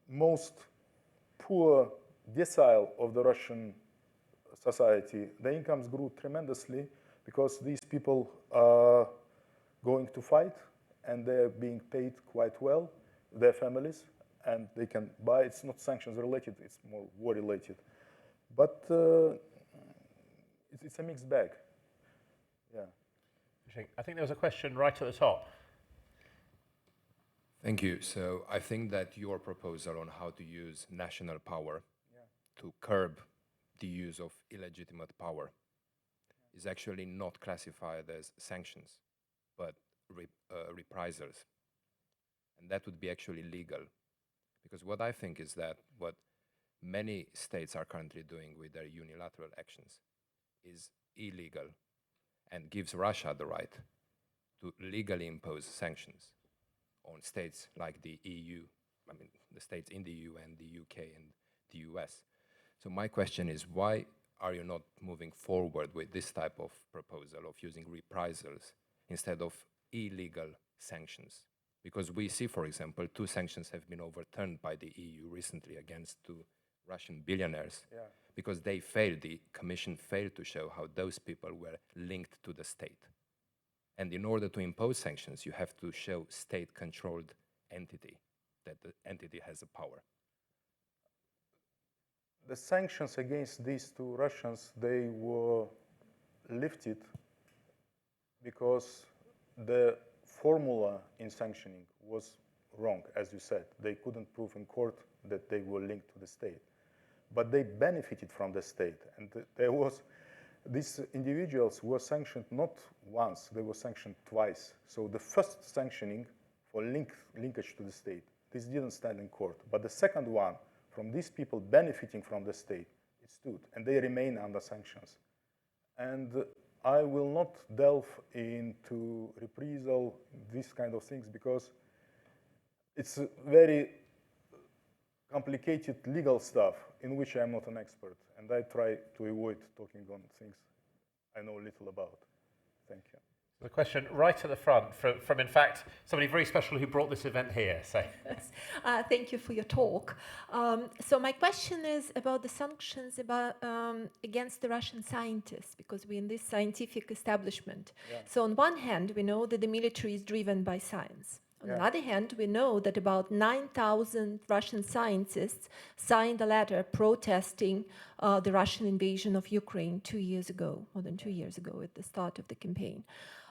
most poor decile of the Russian society. The incomes grew tremendously because these people are going to fight and they're being paid quite well, their families, and they can buy. It's not sanctions related, it's more war related. But it's a mixed bag. Yeah. I think there was a question right at the top. Thank you. So I think that your proposal on how to use national power to curb the use of illegitimate power is actually not classified as sanctions, but reprisals. And that would be actually legal. Because what I think is that what many states are currently doing with their unilateral actions is illegal and gives Russia the right to legally impose sanctions on states like the EU, I mean, the states in the EU and the UK and the US. So my question is, why are you not moving forward with this type of proposal of using reprisals instead of illegal sanctions? Because we see, for example, 2 sanctions have been overturned by the EU recently against 2 Russian billionaires because they failed, the Commission failed to show how those people were linked to the state. And in order to impose sanctions, you have to show state-controlled entity, that the entity has a power. The sanctions against these 2 Russians, they were lifted because the formula in sanctioning was wrong, as you said. They couldn't prove in court that they were linked to the state. But they benefited from the state. And these individuals were sanctioned not once, they were sanctioned twice. So the first sanctioning for linkage to the state, this didn't stand in court. But the second one, from these people benefiting from the state, it stood. And they remain under sanctions. And I will not delve into reprisal, these kind of things, because it's very complicated legal stuff in which I'm not an expert. And I try to avoid talking on things I know little about. Thank you. The question right at the front from in fact, somebody very special who brought this event here. So. Yes. Thank you for your talk. So my question is about the sanctions against the Russian scientists, because we're in this scientific establishment. Yeah. So on one hand, we know that the military is driven by science. On the other hand, we know that about 9,000 Russian scientists signed a letter protesting the Russian invasion of Ukraine 2 years ago, more than 2 years ago at the start of the campaign.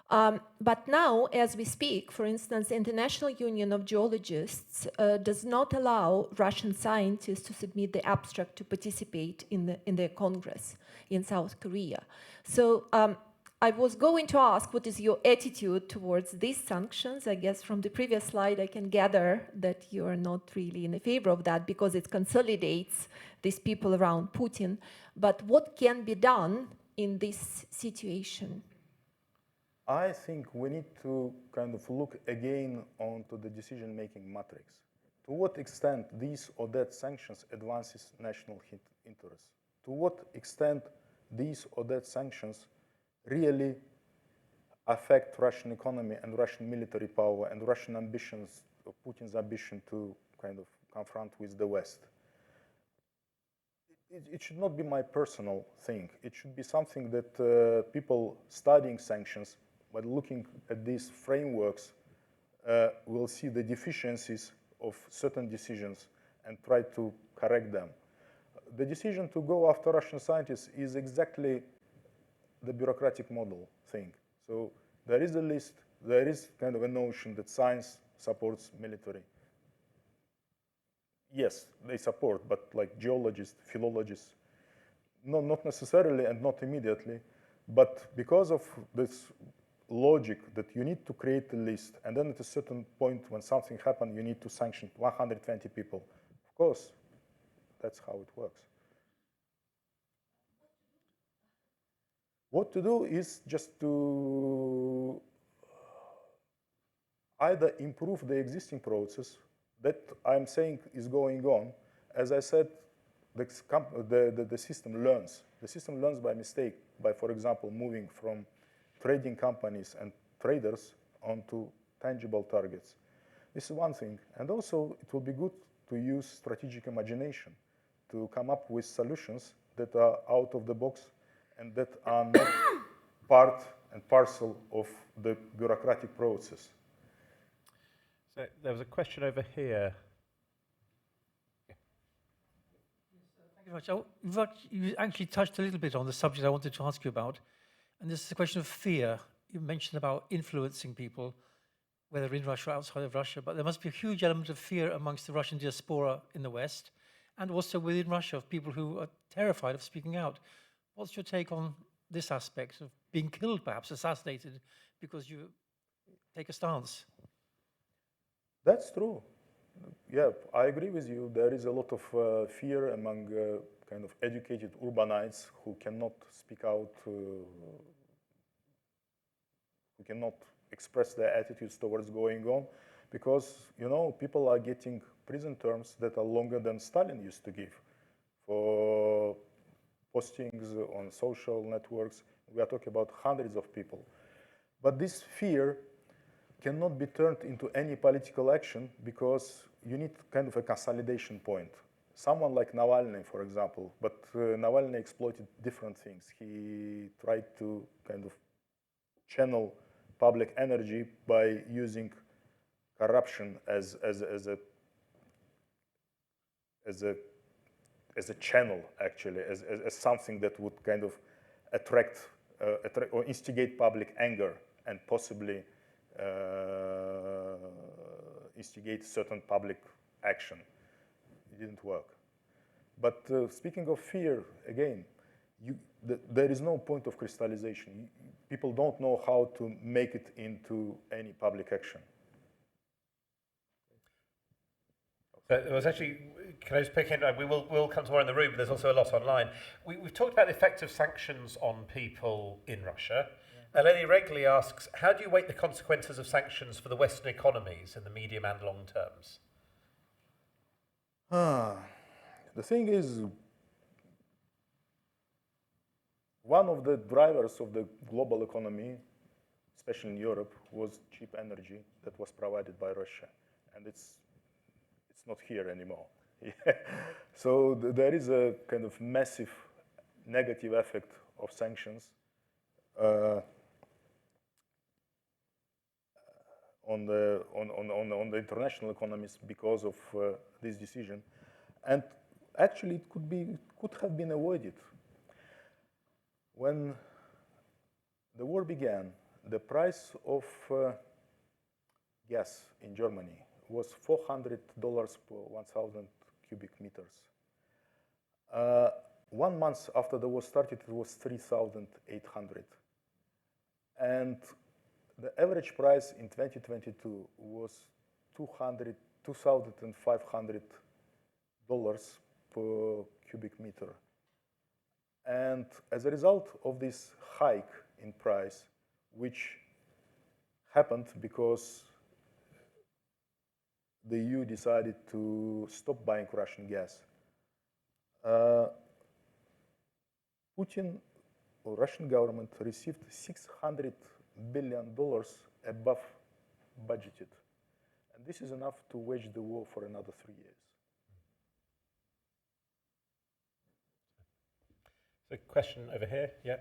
But now, as we speak, for instance, the International Union of Geologists does not allow Russian scientists to submit the abstract to participate in their congress in South Korea. So I was going to ask, what is your attitude towards these sanctions? I guess from the previous slide, I can gather that you are not really in favor of that because it consolidates these people around Putin. But what can be done in this situation? I think we need to kind of look again onto the decision-making matrix. To what extent these or that sanctions advances national interests? To what extent these or that sanctions really affect Russian economy and Russian military power and Russian ambitions, or Putin's ambition to kind of confront with the West? It should not be my personal thing. It should be something that people studying sanctions, by looking at these frameworks, will see the deficiencies of certain decisions and try to correct them. The decision to go after Russian scientists is exactly the bureaucratic model thing. So there is a list, there is kind of a notion that science supports military. Yes, they support, but like geologists, philologists, no, not necessarily and not immediately, but because of this logic that you need to create a list, and then at a certain point when something happens, you need to sanction 120 people. Of course, that's how it works. What to do is just to either improve the existing process that I'm saying is going on. As I said, the system learns. The system learns by mistake, by, for example, moving from trading companies and traders onto tangible targets. This is one thing. And also, it will be good to use strategic imagination to come up with solutions that are out of the box and that are not part and parcel of the bureaucratic process. So there was a question over here. Thank you very much. You actually touched a little bit on the subject I wanted to ask you about, and this is the question of fear. You mentioned about influencing people, whether in Russia or outside of Russia, but there must be a huge element of fear amongst the Russian diaspora in the West, and also within Russia of people who are terrified of speaking out. What's your take on this aspect of being killed, perhaps assassinated, because you take a stance? That's true. Yeah, I agree with you. There is a lot of fear among kind of educated urbanites who cannot speak out, who cannot express their attitudes towards going on, because, you know, people are getting prison terms that are longer than Stalin used to give for postings on social networks. We are talking about hundreds of people. But this fear cannot be turned into any political action because you need kind of a consolidation point. Someone like Navalny, for example, but Navalny exploited different things. He tried to kind of channel public energy by using corruption as a channel, actually, as something that would kind of attract or instigate public anger and possibly instigate certain public action. It didn't work. But speaking of fear, again, there is no point of crystallization. People don't know how to make it into any public action. It was actually, can I just pick in? We'll come to more in the room, but there's also a lot online. We've talked about the effect of sanctions on people in Russia. Eleni regularly asks, how do you weight the consequences of sanctions for the Western economies in the medium and long terms? The thing is, one of the drivers of the global economy, especially in Europe, was cheap energy that was provided by Russia. And it's not here anymore. So there is a kind of massive negative effect of sanctions. on the international economies because of this decision, and actually it could have been avoided. When the war began, the price of gas in Germany was $400 per 1,000 cubic meters. 1 month after the war started, it was 3,800. And the average price in 2022 was $2,500 per cubic meter. And as a result of this hike in price, which happened because the EU decided to stop buying Russian gas, Putin or Russian government received $600 billion above budgeted. And this is enough to wage the war for another 3 years. So question over here, yeah.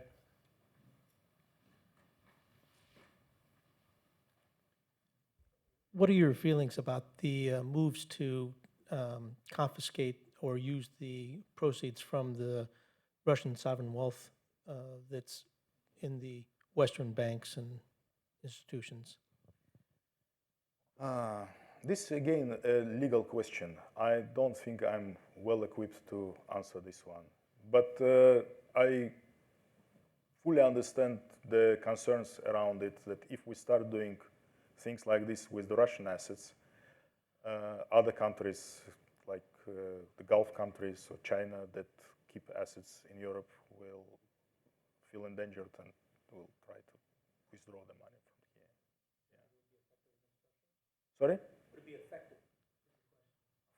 What are your feelings about the moves to confiscate or use the proceeds from the Russian sovereign wealth that's in the Western banks and institutions? This is again a legal question. I don't think I'm well equipped to answer this one. But I fully understand the concerns around it, that if we start doing things like this with the Russian assets, other countries like the Gulf countries or China that keep assets in Europe will feel endangered and will try to withdraw the money from here. Yeah. Sorry? Would it be effective?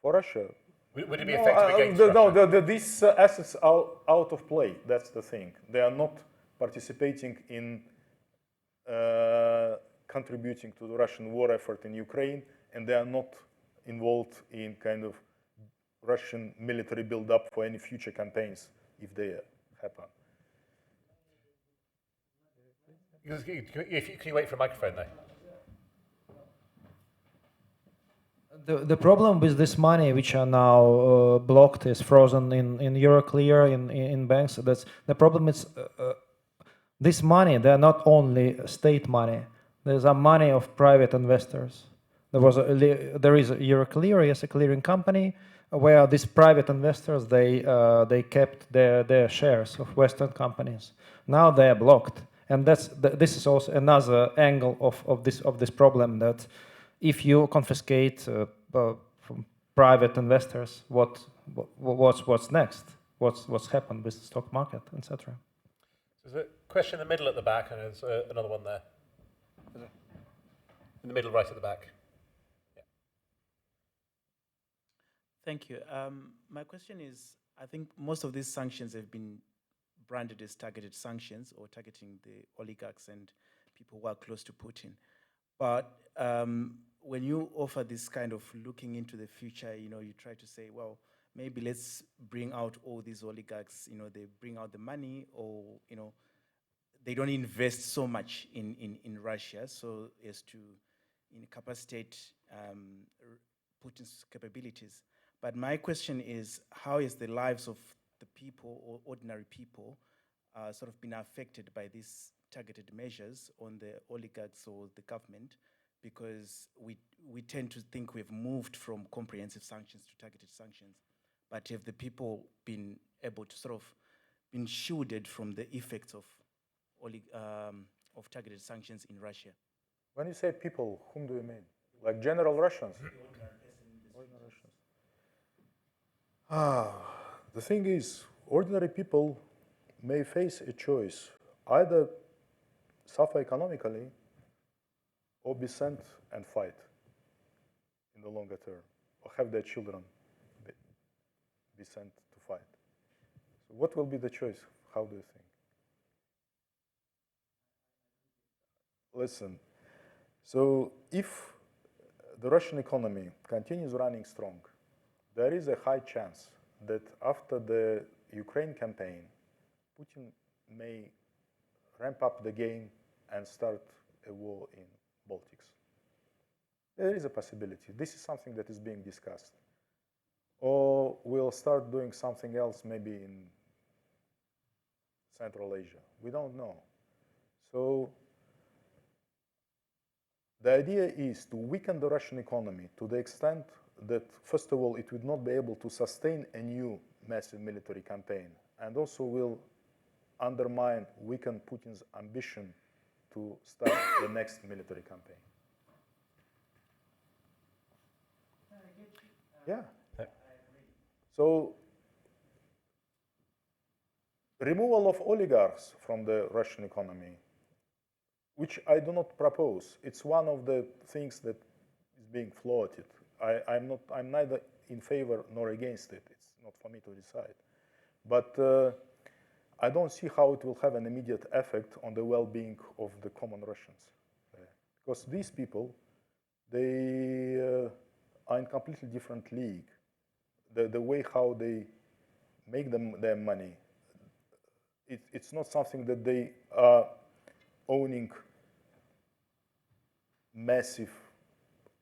For Russia? Would it be effective against Russia? No, these assets are out of play. That's the thing. They are not participating in contributing to the Russian war effort in Ukraine, and they are not involved in kind of Russian military build-up for any future campaigns if they happen. Can you wait for a microphone there? The problem with this money, which are now blocked, is frozen in Euroclear, in banks. That's the problem. Is this money? They're not only state money. There's a money of private investors. There is a Euroclear, yes, a clearing company, where these private investors they kept their shares of Western companies. Now they are blocked, and this is also another angle of this problem, that if you confiscate from private investors, what's next? What's happened with the stock market, etc. There's a question in the middle at the back, and there's another one there. In the middle, right at the back. Yeah. Thank you. My question is, I think most of these sanctions have been branded as targeted sanctions or targeting the oligarchs and people who are close to Putin. But when you offer this kind of looking into the future, you try to say, well, maybe let's bring out all these oligarchs, they bring out the money, or, they don't invest so much in Russia so as to incapacitate Putin's capabilities. But my question is, how is the lives of the people or ordinary people sort of been affected by these targeted measures on the oligarchs or the government? Because we tend to think we've moved from comprehensive sanctions to targeted sanctions, but have the people been able to sort of been shielded from the effects of targeted sanctions in Russia? When you say people, whom do you mean? Like general Russians? Ordinary Russians. The thing is, ordinary people may face a choice: either suffer economically or be sent and fight in the longer term, or have their children be sent to fight. So what will be the choice? How do you think? Listen, so if the Russian economy continues running strong, there is a high chance that after the Ukraine campaign, Putin may ramp up the game and start a war in Baltics. There is a possibility. This is something that is being discussed. Or we'll start doing something else maybe in Central Asia. We don't know. So the idea is to weaken the Russian economy to the extent that, first of all, it would not be able to sustain a new massive military campaign, and also will undermine, weaken Putin's ambition to start the next military campaign. Yeah. So, removal of oligarchs from the Russian economy, which I do not propose. It's one of the things that is being floated. I'm neither in favor nor against it. It's not for me to decide. But I don't see how it will have an immediate effect on the well-being of the common Russians. Because these people, they are in completely different league. The way how they make their money, it's not something that they are owning massive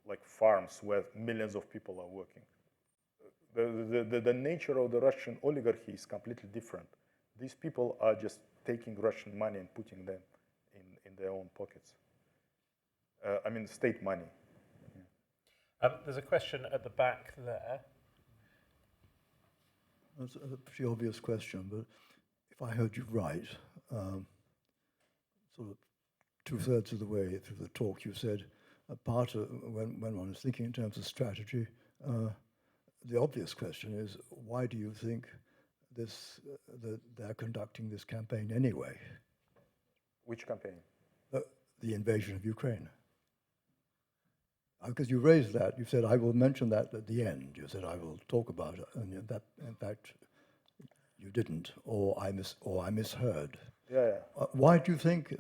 like farms where millions of people are working. The nature of the Russian oligarchy is completely different. These people are just taking Russian money and putting them in their own pockets. I mean, state money. There's a question at the back there. That's a pretty obvious question, but if I heard you right, sort of 2/3 of the way through the talk, you said a part of when one is thinking in terms of strategy, the obvious question is, why do you think this that they're conducting this campaign anyway? Which campaign? The invasion of Ukraine. Because you raised that, you said, I will mention that at the end. You said, I will talk about it, and that, in fact, you didn't, or I misheard. Yeah. Why do you think?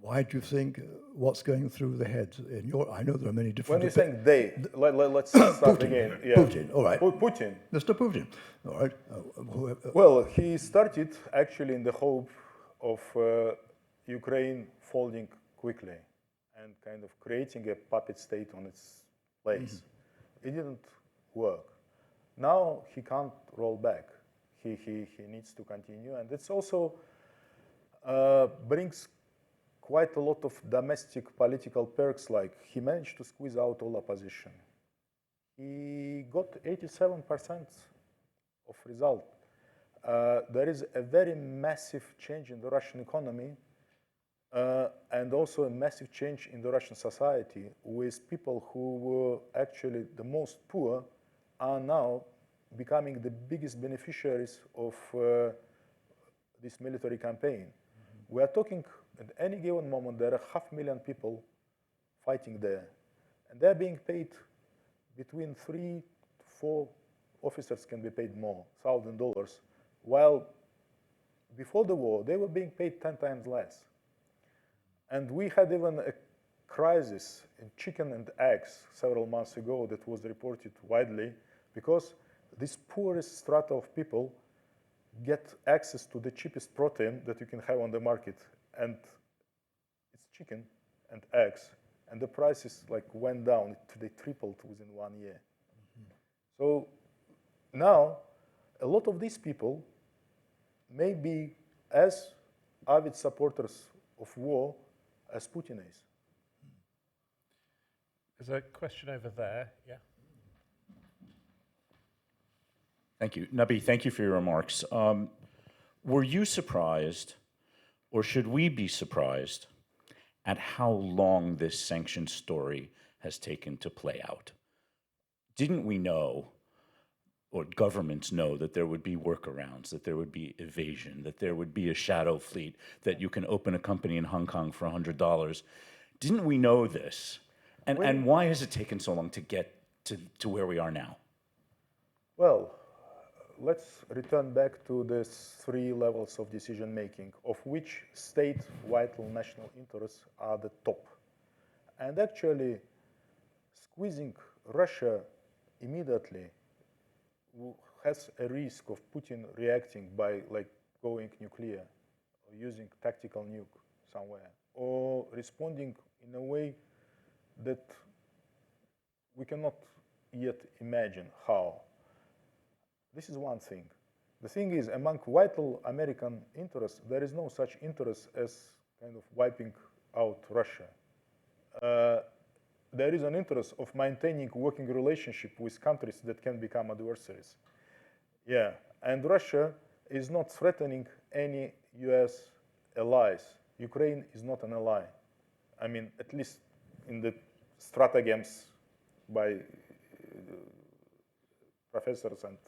Why do you think what's going through the heads in your? I know there are many different. When you're saying they, let's start Putin, again. Yeah. Putin, all right. Putin. Mr. Putin, all right. Well, he started actually in the hope of Ukraine folding quickly and kind of creating a puppet state on its place. It didn't work. Now he can't roll back. He needs to continue, and it's also brings quite a lot of domestic political perks, like he managed to squeeze out all opposition. He got 87% of result. There is a very massive change in the Russian economy and also a massive change in the Russian society, with people who were actually the most poor are now becoming the biggest beneficiaries of this military campaign. We are talking, at any given moment, there are 500,000 people fighting there. And they're being paid between 3 to 4 officers can be paid more, $1,000, while before the war, they were being paid 10 times less. And we had even a crisis in chicken and eggs several months ago that was reported widely, because this poorest strata of people get access to the cheapest protein that you can have on the market, and it's chicken and eggs, and the prices like went down. They tripled within 1 year. So now a lot of these people may be as avid supporters of war as Putin is. There's a question over there. Yeah. Thank you. Nabi, thank you for your remarks. Were you surprised, or should we be surprised, at how long this sanction story has taken to play out? Didn't we know, or governments know, that there would be workarounds, that there would be evasion, that there would be a shadow fleet, that you can open a company in Hong Kong for $100? Didn't we know this? And why has it taken so long to get to where we are now? Well, let's return back to the 3 levels of decision making, of which state vital national interests are the top. And actually, squeezing Russia immediately has a risk of Putin reacting by going nuclear, or using tactical nuke somewhere, or responding in a way that we cannot yet imagine how. This is one thing. The thing is, among vital American interests, there is no such interest as kind of wiping out Russia. There is an interest of maintaining working relationship with countries that can become adversaries. Yeah, and Russia is not threatening any US allies. Ukraine is not an ally. I mean, at least in the stratagems by professors and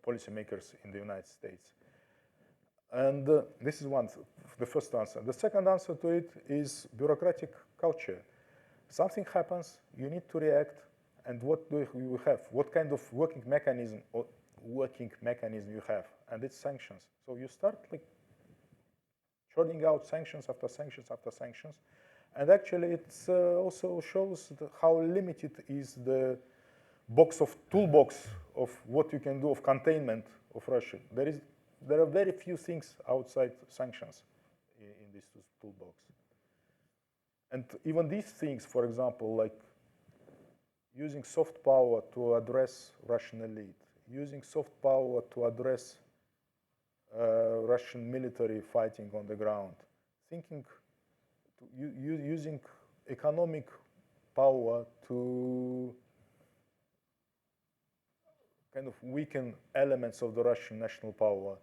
policymakers in the United States. And this is the first answer. The second answer to it is bureaucratic culture. Something happens, you need to react, and what do you have? What kind of working mechanism you have? And it's sanctions. So you start like churning out sanctions after sanctions after sanctions. And actually, it also shows how limited is the toolbox of what you can do of containment of Russia. There are very few things outside sanctions in this toolbox. And even these things, for example, like using soft power to address Russian elite, using soft power to address Russian military fighting on the ground, using economic power to kind of weaken elements of the Russian national power.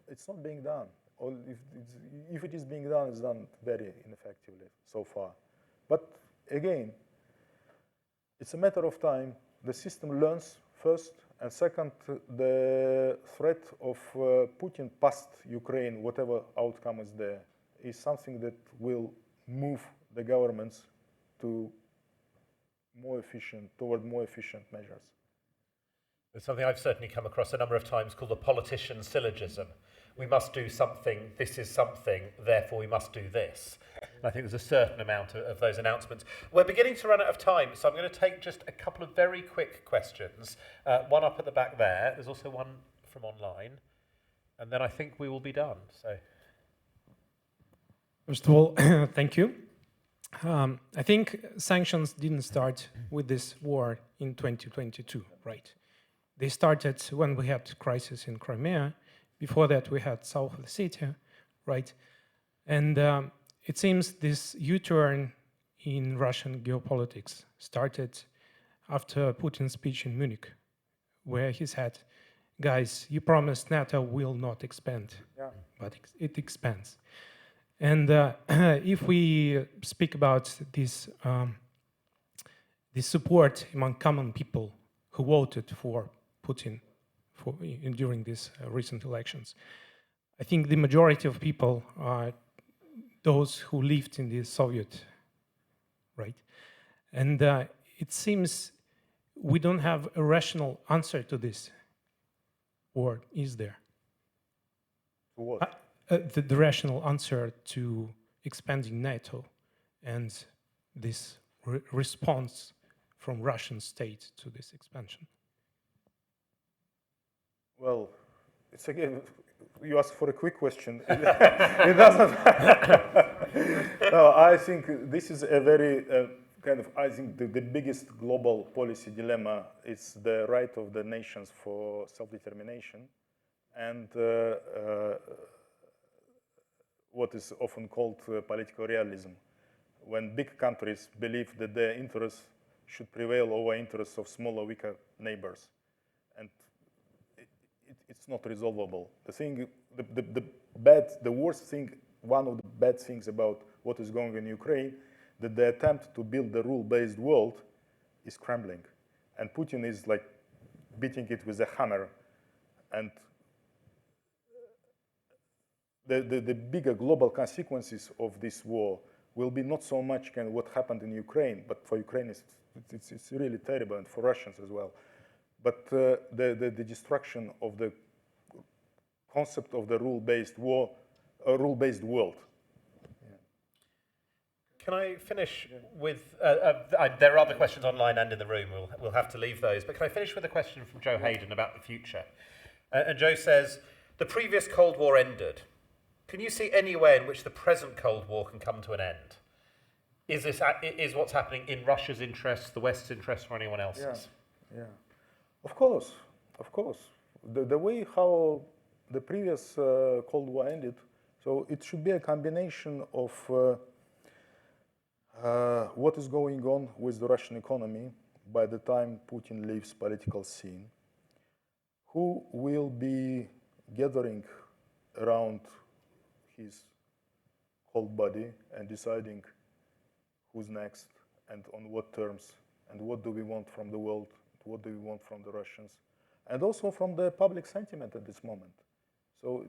It's not being done. Or if it is being done, it's done very ineffectively so far. But again, it's a matter of time. The system learns first, and second, the threat of Putin past Ukraine, whatever outcome is there, is something that will move the governments to toward more efficient measures. It's something I've certainly come across a number of times called the politician syllogism. We must do something, this is something, therefore we must do this. And I think there's a certain amount of those announcements. We're beginning to run out of time, so I'm going to take just a couple of very quick questions. One up at the back there. There's also one from online. And then I think we will be done. So, first of all, thank you. I think sanctions didn't start with this war in 2022, right? They started when we had crisis in Crimea. Before that, we had South Ossetia, right? And it seems this U-turn in Russian geopolitics started after Putin's speech in Munich, where he said, guys, you promised NATO will not expand, but it expands. And if we speak about this support among common people who voted for Putin during these recent elections, I think the majority of people are those who lived in the Soviet, right? And it seems we don't have a rational answer to this, or is there? What? The rational answer to expanding NATO and this response from Russian state to this expansion? Well, it's again, you ask for a quick question. It doesn't. No, I think this is a very I think the biggest global policy dilemma is the right of the nations for self-determination and what is often called political realism, when big countries believe that their interests should prevail over interests of smaller, weaker neighbors. And it's not resolvable. The worst thing, one of the bad things about what is going on in Ukraine, that the attempt to build the rule-based world is crumbling. And Putin is like beating it with a hammer. And the bigger global consequences of this war will be not so much kind of what happened in Ukraine, but for Ukraine it's really terrible, and for Russians as well. But the destruction of the concept of the rule-based war, rule-based world. Yeah. Can I finish with? There are other questions online and in the room. We'll have to leave those. But can I finish with a question from Joe Hayden about the future? And Joe says, the previous Cold War ended. can you see any way in which the present Cold War can come to an end? Is what's happening in Russia's interests, the West's interests, or anyone else's? Yeah. Of course. The way how the previous Cold War ended, so it should be a combination of what is going on with the Russian economy by the time Putin leaves political scene, who will be gathering around his cold body and deciding who's next and on what terms and what do we want from the world, what do we want from the Russians, and also from the public sentiment at this moment. So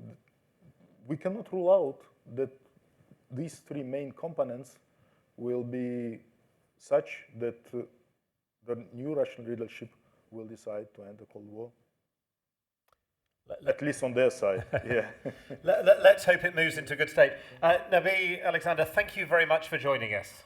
we cannot rule out that these three main components will be such that the new Russian leadership will decide to end the Cold War. At least on their side, yeah. Let's hope it moves into a good state. Nabi, Alexander, thank you very much for joining us.